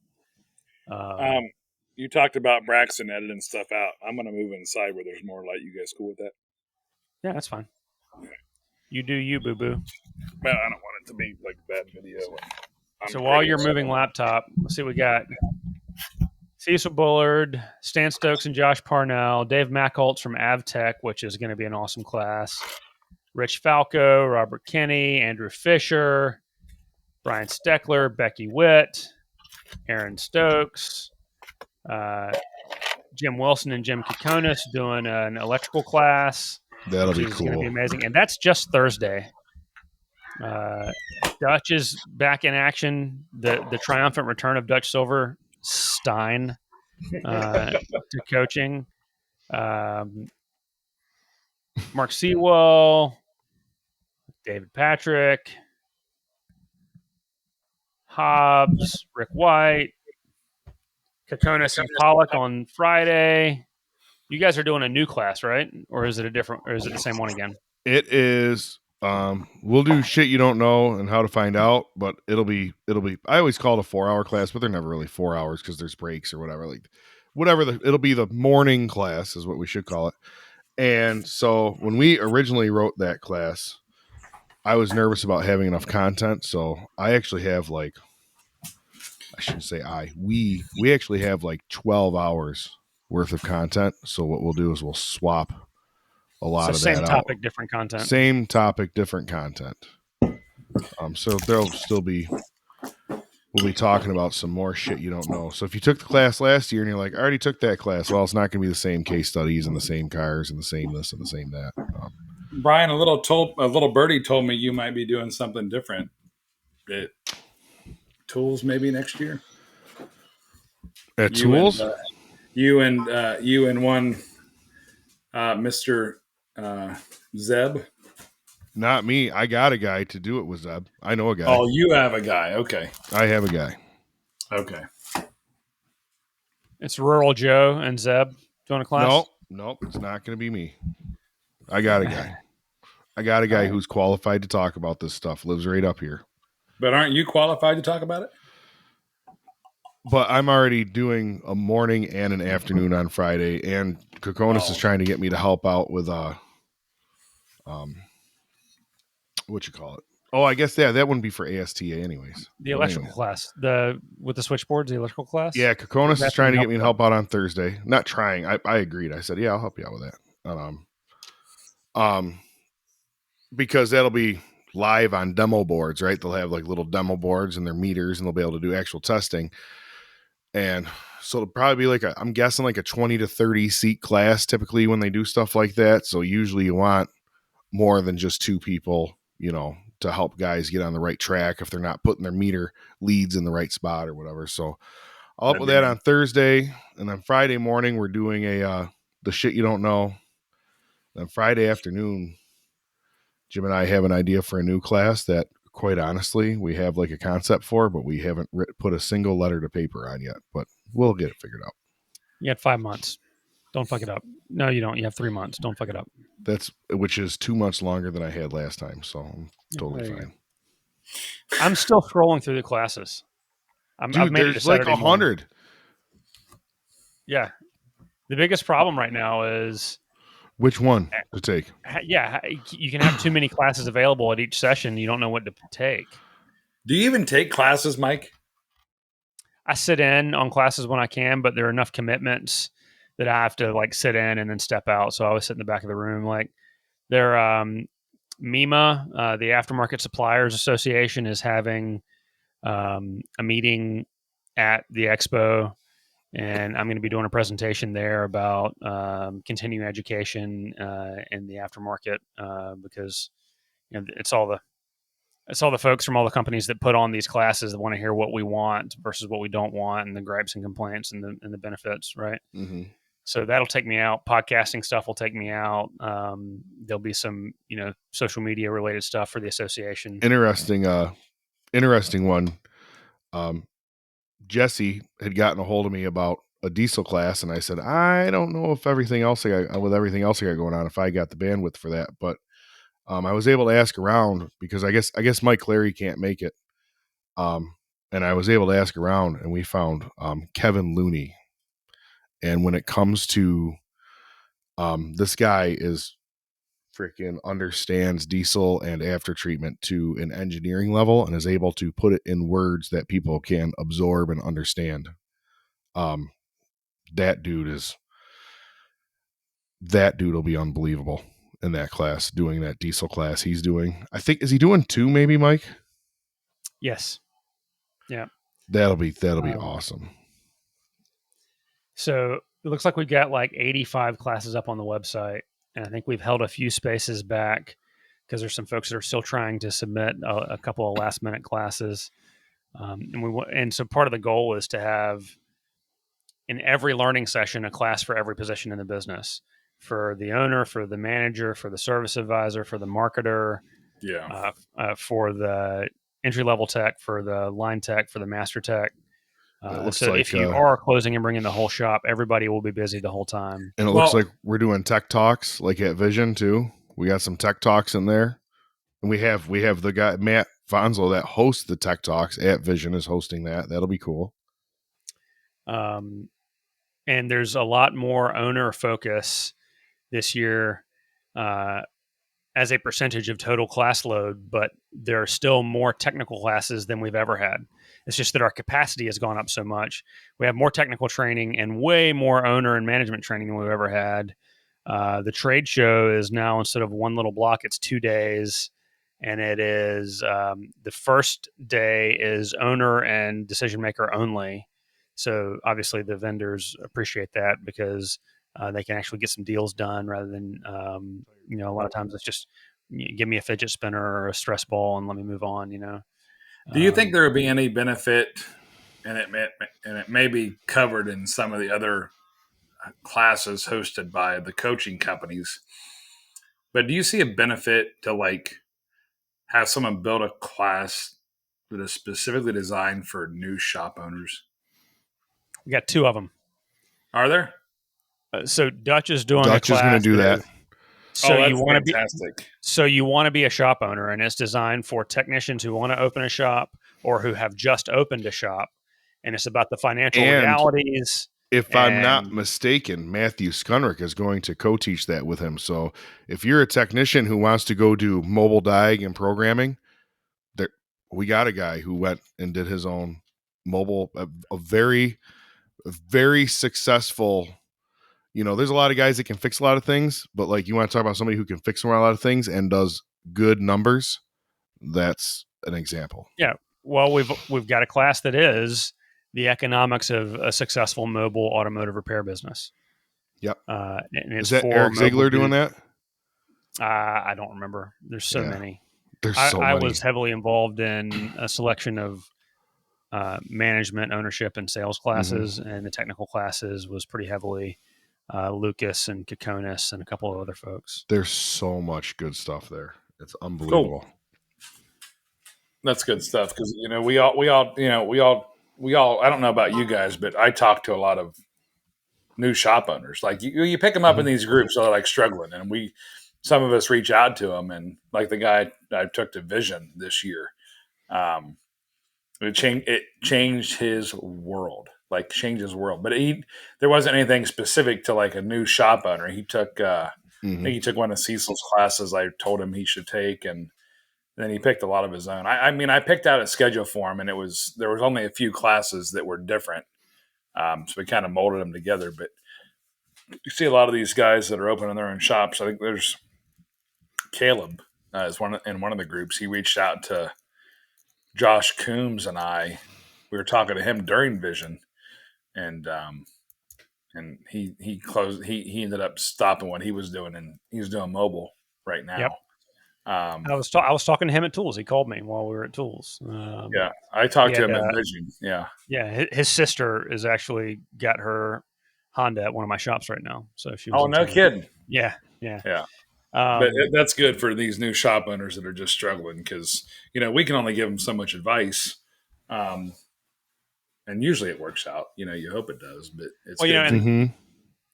You talked about Braxton editing stuff out. I'm going to move inside where there's more light. You guys cool with that? Yeah, that's fine. You do you, boo-boo. Well, I don't want it to be like bad video. So while you're moving laptop, let's see what we got. Cecil Bullard, Stan Stokes and Josh Parnell, Dave Mackholtz from AvTech, which is going to be an awesome class, Rich Falco, Robert Kenny, Andrew Fisher, Brian Steckler, Becky Witt, Aaron Stokes, Jim Wilson and Jim Kikonis doing an electrical class. That'll be cool. It's going to be amazing. And that's just Thursday. Dutch is back in action. The triumphant return of Dutch Silverstein to coaching. Mark Sewell, David Patrick, Hobbs, Rick White, Kokonis and Pollock on Friday. You guys are doing a new class, right? Or is it a different? Or is it the same one again? It is. We'll do shit you don't know and how to find out, but it'll be. I always call it a 4-hour class, but they're never really 4 hours because there's breaks or whatever. Like, whatever. It'll be the morning class is what we should call it. And so when we originally wrote that class, I was nervous about having enough content. So I actually have like, I shouldn't say we actually have like 12 hours worth of content. So what we'll do is we'll swap a lot of that same out. topic, different content. Same topic, different content. So there'll still be, we'll be talking about some more shit you don't know. So if you took the class last year and you're like, I already took that class, well, it's not going to be the same case studies and the same cars and the same this and the same that. Brian, a little birdie told me you might be doing something different. Tools maybe next year. At Tools, you and one Mr. Zeb. Not me. I got a guy to do it with Zeb. I know a guy. Oh, you have a guy. Okay. I have a guy. Okay. It's Rural Joe and Zeb doing a class? Nope. It's not going to be me. I got a guy. I got a guy who's qualified to talk about this stuff. Lives right up here. But aren't you qualified to talk about it? But I'm already doing a morning and an afternoon on Friday, and Kokonis is trying to get me to help out with what you call it? Oh, I guess that wouldn't be for ASTA anyways. The electrical class, with the switchboards, the electrical class. Yeah, Kokonis is trying to get me to help out on Thursday. Not trying. I agreed. I said, yeah, I'll help you out with that. Because that'll be live on demo boards, right? They'll have like little demo boards and their meters, and they'll be able to do actual testing. And so it'll probably be like I'm guessing like a 20 to 30 seat class typically when they do stuff like that. So usually you want more than just 2 people, to help guys get on the right track if they're not putting their meter leads in the right spot or whatever. So I'll up with that on Thursday, and then Friday morning we're doing the shit you don't know. Then Friday afternoon, Jim and I have an idea for a new class that, quite honestly, we have like a concept for, but we haven't put a single letter to paper on yet. But we'll get it figured out. You had 5 months. Don't fuck it up. No, you don't. You have 3 months. Don't fuck it up. Which is 2 months longer than I had last time, so I'm totally fine. I'm still scrolling through the classes. Dude, there's like 100. Yeah. The biggest problem right now is which one to take. Yeah, you can have too many classes available at each session. You don't know what to take. Do you even take classes, Mike? I sit in on classes when I can, but there are enough commitments that I have to like sit in and then step out. So I always sit in the back of the room. Like they're MEMA, the Aftermarket Suppliers Association, is having a meeting at the expo, and I'm going to be doing a presentation there about continuing education in the aftermarket because it's all the folks from all the companies that put on these classes that want to hear what we want versus what we don't want, and the gripes and complaints and the benefits, right? Mm-hmm. So that'll take me out. Podcasting stuff will take me out. There'll be some, social media related stuff for the association. Interesting one. Jesse had gotten a hold of me about a diesel class, and I said, I don't know if everything else I got going on, if I got the bandwidth for that. But I was able to ask around because I guess Mike Clary can't make it. And I was able to ask around, and we found Kevin Looney. And when it comes to this guy is freaking understands diesel and after treatment to an engineering level and is able to put it in words that people can absorb and understand. That dude will be unbelievable in that class, doing that diesel class he's doing. I think, is he doing 2 maybe, Mike? Yes. Yeah. That'll be awesome. So it looks like we've got like 85 classes up on the website. And I think we've held a few spaces back because there's some folks that are still trying to submit a couple of last minute classes. And so part of the goal is to have in every learning session, a class for every position in the business, for the owner, for the manager, for the service advisor, for the marketer, Yeah. for the entry-level tech, for the line tech, for the master tech. It looks So like, if you are closing and bringing the whole shop, everybody will be busy the whole time. And it looks like we're doing tech talks like at Vision too. We got some tech talks in there. And we have the guy, Matt Fonzo, that hosts the tech talks at Vision, is hosting that. That'll be cool. And there's a lot more owner focus this year as a percentage of total class load, but there are still more technical classes than we've ever had. It's just that our capacity has gone up so much. We have more technical training and way more owner and management training than we've ever had. The trade show is now, instead of one little block, it's 2 days. And it is the first day is owner and decision maker only. So obviously the vendors appreciate that because they can actually get some deals done rather than, a lot of times it's just give me a fidget spinner or a stress ball and let me move on, Do you think there would be any benefit, and it may be covered in some of the other classes hosted by the coaching companies, but do you see a benefit to like have someone build a class that is specifically designed for new shop owners? We got 2 of them. Are there? So Dutch is doing Dutch a class. is going to do that. So that's you want to fantastic. be. So you want to be a shop owner, and it's designed for technicians who want to open a shop or who have just opened a shop, and it's about the financial realities. If I'm not mistaken, Matthew Skunrick is going to co-teach that with him. So if you're a technician who wants to go do mobile diag and programming, we got a guy who went and did his own mobile, a very, very successful. There's a lot of guys that can fix a lot of things, but like you want to talk about somebody who can fix a lot of things and does good numbers. That's an example. Yeah. Well, we've got a class that is the economics of a successful mobile automotive repair business. Yep. And it's is that Eric Ziegler doing that? I don't remember. There's so many. There's so many. I was heavily involved in a selection of management, ownership, and sales classes, and the technical classes was pretty heavily Lucas and Kokonis and a couple of other folks. There's so much good stuff there. It's unbelievable. Cool. That's good stuff because we all I don't know about you guys, but I talk to a lot of new shop owners. Like you pick them up in these groups that are like struggling, and some of us reach out to them, and like the guy I took to Vision this year, it changed his world. Like changed his world, but there wasn't anything specific to like a new shop owner. He took I think he took one of Cecil's classes I told him he should take, and then he picked a lot of his own. I picked out a schedule for him, and there was only a few classes that were different. So we kind of molded them together. But you see a lot of these guys that are opening their own shops. I think there's Caleb is in one of the groups. He reached out to Josh Coombs and I. We were talking to him during Vision, and he closed. He ended up stopping what he was doing, and he's doing mobile right now. Yep. I was talking to him at Tools. He called me while we were at Tools. I talked to him at Vision. Yeah. His sister is actually got her Honda at one of my shops right now. So she was. Oh, no kidding. Yeah. But that's good for these new shop owners that are just struggling because we can only give them so much advice, and usually it works out. You hope it does, but it's and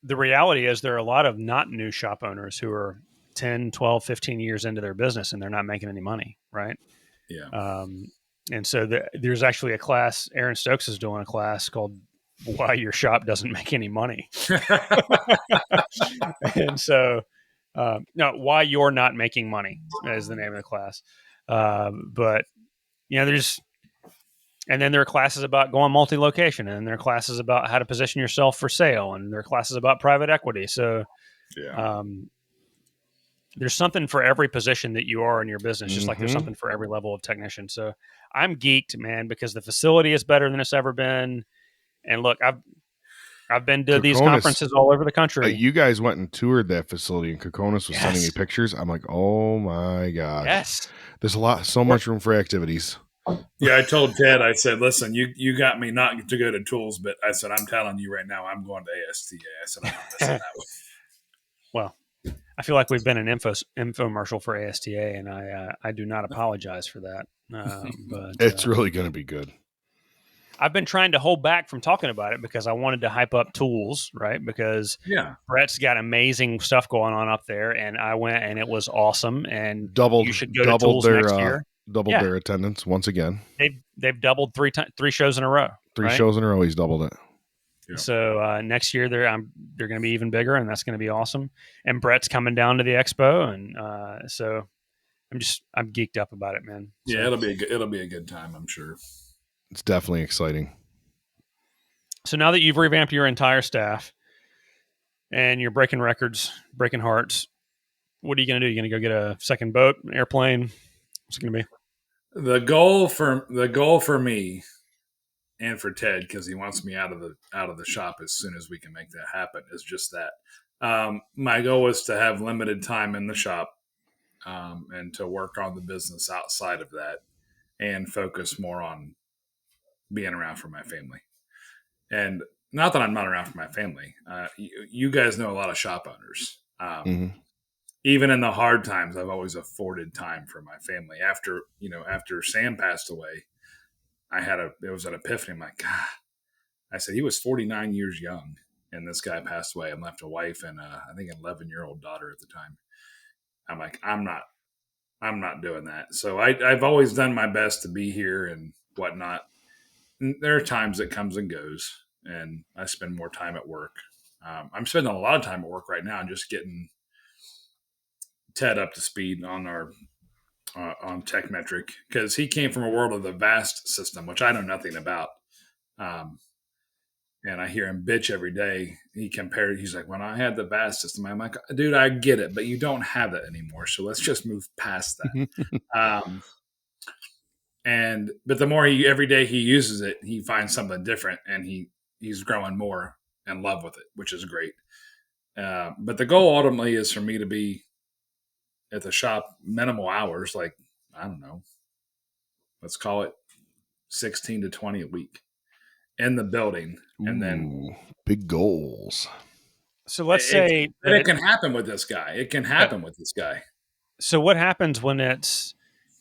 the reality is there are a lot of not new shop owners who are 10, 12, 15 years into their business and they're not making any money, right? Yeah. And so there's actually a class, Aaron Stokes is doing a class called Why Your Shop Doesn't Make Any Money. And so, Why You're Not Making Money is the name of the class. But, and then there are classes about going multi-location, and there are classes about how to position yourself for sale, and there are classes about private equity. So, there's something for every position that you are in your business, just like there's something for every level of technician. So I'm geeked, man, because the facility is better than it's ever been. And look, I've been to these conferences all over the country. You guys went and toured that facility, and Kokonis was sending me pictures. I'm like, oh my God. Yes. There's so much room for activities. Yeah, I told Ted, I said, listen, you got me not to go to tools, but I said, I'm telling you right now, I'm going to ASTA. I said, I'm not missing that one. Well, I feel like we've been an infomercial for ASTA, and I do not apologize for that. But It's really going to be good. I've been trying to hold back from talking about it because I wanted to hype up tools, right? Because Brett's got amazing stuff going on up there, and I went and it was awesome. And you should go to tools next year. Doubled their attendance once again. They've doubled three shows in a row. Three shows in a row, he's doubled it. Yeah. So next year they're going to be even bigger, and that's going to be awesome. And Brett's coming down to the expo, and so I'm geeked up about it, man. So, yeah, it'll be a good time, I'm sure. It's definitely exciting. So now that you've revamped your entire staff and you're breaking records, breaking hearts, what are you going to do? You're going to go get a second boat, an airplane? What's it going to be? The goal for me and for Ted, because he wants me out of the shop as soon as we can make that happen, is just that. My goal is to have limited time in the shop and to work on the business outside of that and focus more on being around for my family. And not that I'm not around for my family. You guys know a lot of shop owners. Even in the hard times, I've always afforded time for my family. After Sam passed away, it was an epiphany. I'm like, God, I said, he was 49 years young, and this guy passed away and left a wife and I think an 11-year-old daughter at the time. I'm like, I'm not doing that. So I've always done my best to be here and whatnot. And there are times it comes and goes, and I spend more time at work. I'm spending a lot of time at work right now, just getting Ted up to speed on our on TechMetric, because he came from a world of the VAST system, which I know nothing about. And I hear him bitch every day. He's like, when I had the VAST system, I'm like, dude, I get it, but you don't have it anymore. So let's just move past that. But the more every day he uses it, he finds something different, and he's growing more in love with it, which is great. But the goal ultimately is for me to be at the shop minimal hours, like, I don't know, let's call it 16 to 20 a week in the building. And then big goals. So let's say it can happen with this guy. It can happen with this guy. So what happens when it's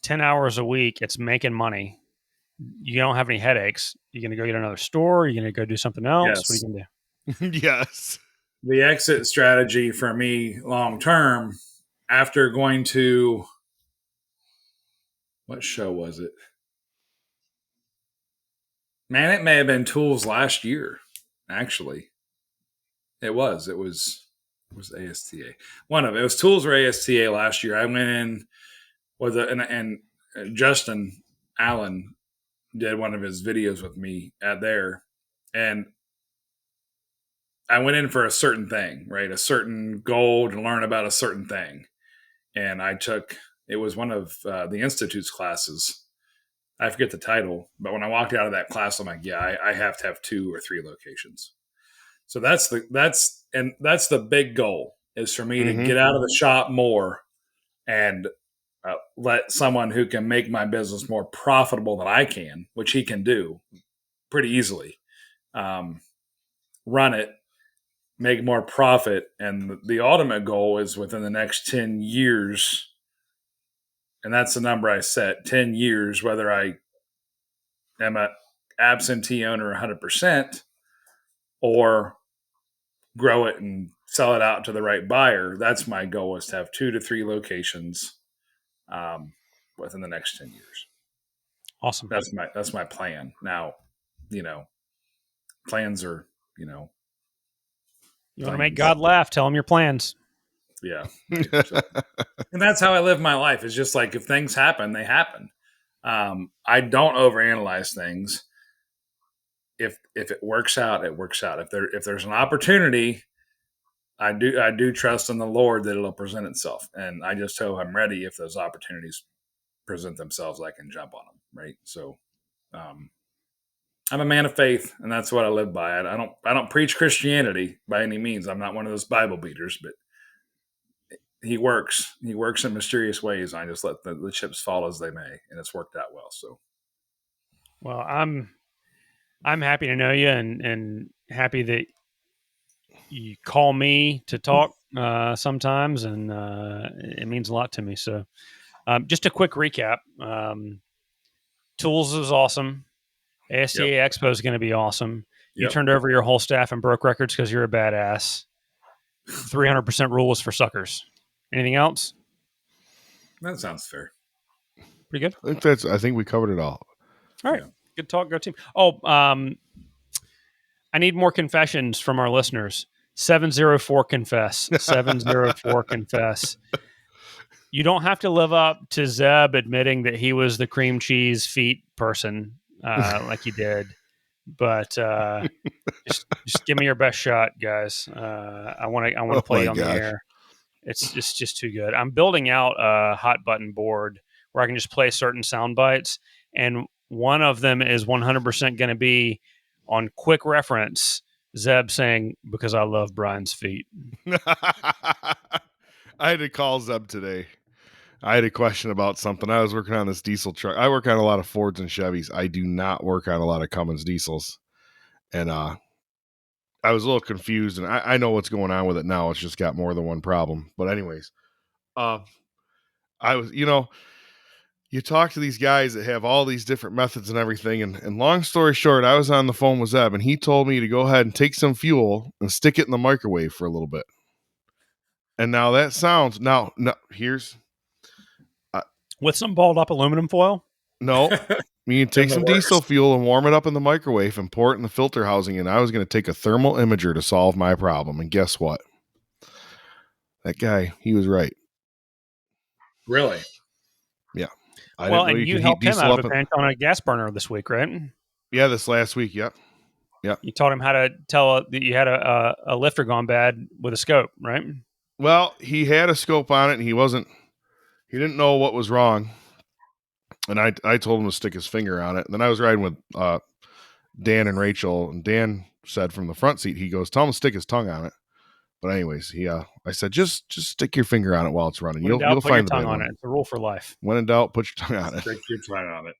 10 hours a week, it's making money, you don't have any headaches? You're going to go get another store? You're going to go do something else? Yes. What are you going to do? Yes. The exit strategy for me long term, after going to, what show was it? Man, it may have been Tools last year, actually. It was ASTA. It was Tools or ASTA last year. I went in with and Justin Allen did one of his videos with me at there, and I went in for a certain thing, right? A certain goal to learn about a certain thing. And it was one of the Institute's classes. I forget the title, but when I walked out of that class, I'm like, yeah, I have to have 2 or 3 locations. So that's the big goal, is for me to get out of the shop more and let someone who can make my business more profitable than I can, which he can do pretty easily, run it, make more profit. And the ultimate goal is within the next 10 years. And that's the number I set, 10 years, whether I am an absentee owner 100% or grow it and sell it out to the right buyer. That's my goal, is to have 2 to 3 locations within the next 10 years. Awesome. That's my plan. Now, plans are, you want to make God laugh, tell him your plans. Yeah. So, and that's how I live my life. It's just like, if things happen, they happen. I don't overanalyze things. If it works out, it works out. If there's an opportunity, I do trust in the Lord that it'll present itself. And I just hope I'm ready if those opportunities present themselves, I can jump on them. Right. So, I'm a man of faith, and that's what I live by. I don't preach Christianity by any means. I'm not one of those Bible beaters, but he works in mysterious ways. I just let the chips fall as they may, and it's worked out well. So Well, I'm happy to know you and happy that you call me to talk sometimes, and it means a lot to me. So, just a quick recap. Tools is awesome. ASTA Expo is going to be awesome. You turned over your whole staff and broke records because you're a badass. 300% rule is for suckers. Anything else? That sounds fair. Pretty good. I think we covered it all. All right. Good talk. Go team. Oh, I need more confessions from our listeners. 704 confess. 704 confess. You don't have to live up to Zeb admitting that he was the cream cheese feet person like you did. But just give me your best shot, guys. I want to play you on the air. It's just too good. I'm building out a hot button board where I can just play certain sound bites, and one of them is 100% going to be on quick reference. Zeb saying, "Because I love Brian's feet." I had to call Zeb today. I had a question about something. I was working on this diesel truck. I work on a lot of Fords and Chevys. I do not work on a lot of Cummins diesels. And I was a little confused, and I know what's going on with it now. It's just got more than one problem. But anyways, I was, you talk to these guys that have all these different methods and everything. And long story short, I was on the phone with Zeb, and he told me to go ahead and take some fuel and stick it in the microwave for a little bit. And now that sounds, here's... with some balled up aluminum foil? No. You take some diesel fuel and warm it up in the microwave and pour it in the filter housing. And I was going to take a thermal imager to solve my problem. And guess what? That guy, he was right. Really? Yeah. And you helped him out of a pinch on a gas burner this week, right? Yeah, this last week. Yep. You taught him how to tell that you had a lifter gone bad with a scope, right? Well, he had a scope on it, and he didn't know what was wrong. And I told him to stick his finger on it. And then I was riding with Dan and Rachel, and Dan said from the front seat, he goes, "Tell him to stick his tongue on it." But anyways, I said, just stick your finger on it while it's running. You'll find the tongue on it. It's a rule for life. When in doubt, put your tongue on it. Stick your tongue on it.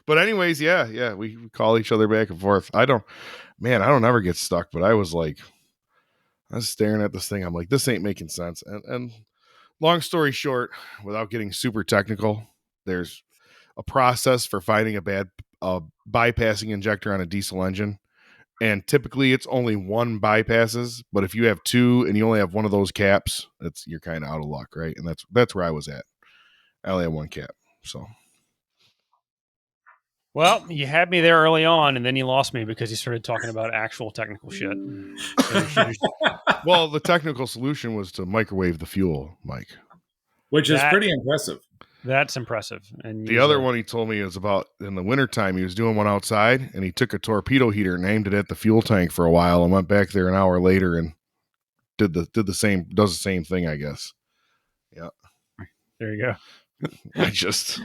But anyways, yeah, we call each other back and forth. I don't ever get stuck, but I was staring at this thing. I'm like, this ain't making sense. And long story short, without getting super technical, there's a process for finding a bad bypassing injector on a diesel engine. And typically it's only one bypasses, but if you have two and you only have one of those caps, you're kind of out of luck, right? And that's where I was at. I only had one cap. So, well, you had me there early on, and then you lost me because you started talking about actual technical shit. Well, the technical solution was to microwave the fuel, Mike, which is pretty impressive. That's impressive. And the other one he told me is about in the wintertime. He was doing one outside, and he took a torpedo heater and aimed it at the fuel tank for a while, and went back there an hour later and does the same thing, I guess. Yeah, there you go. I just,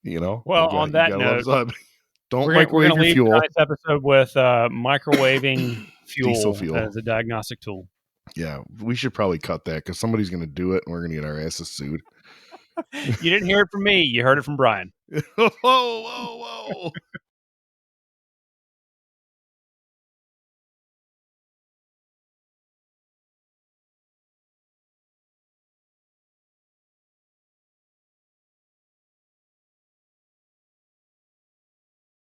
Well, on that note, don't microwave your fuel. Tonight's episode with microwaving diesel fuel as a diagnostic tool. Yeah, we should probably cut that because somebody's going to do it, and we're going to get our asses sued. You didn't hear it from me. You heard it from Brian. Whoa.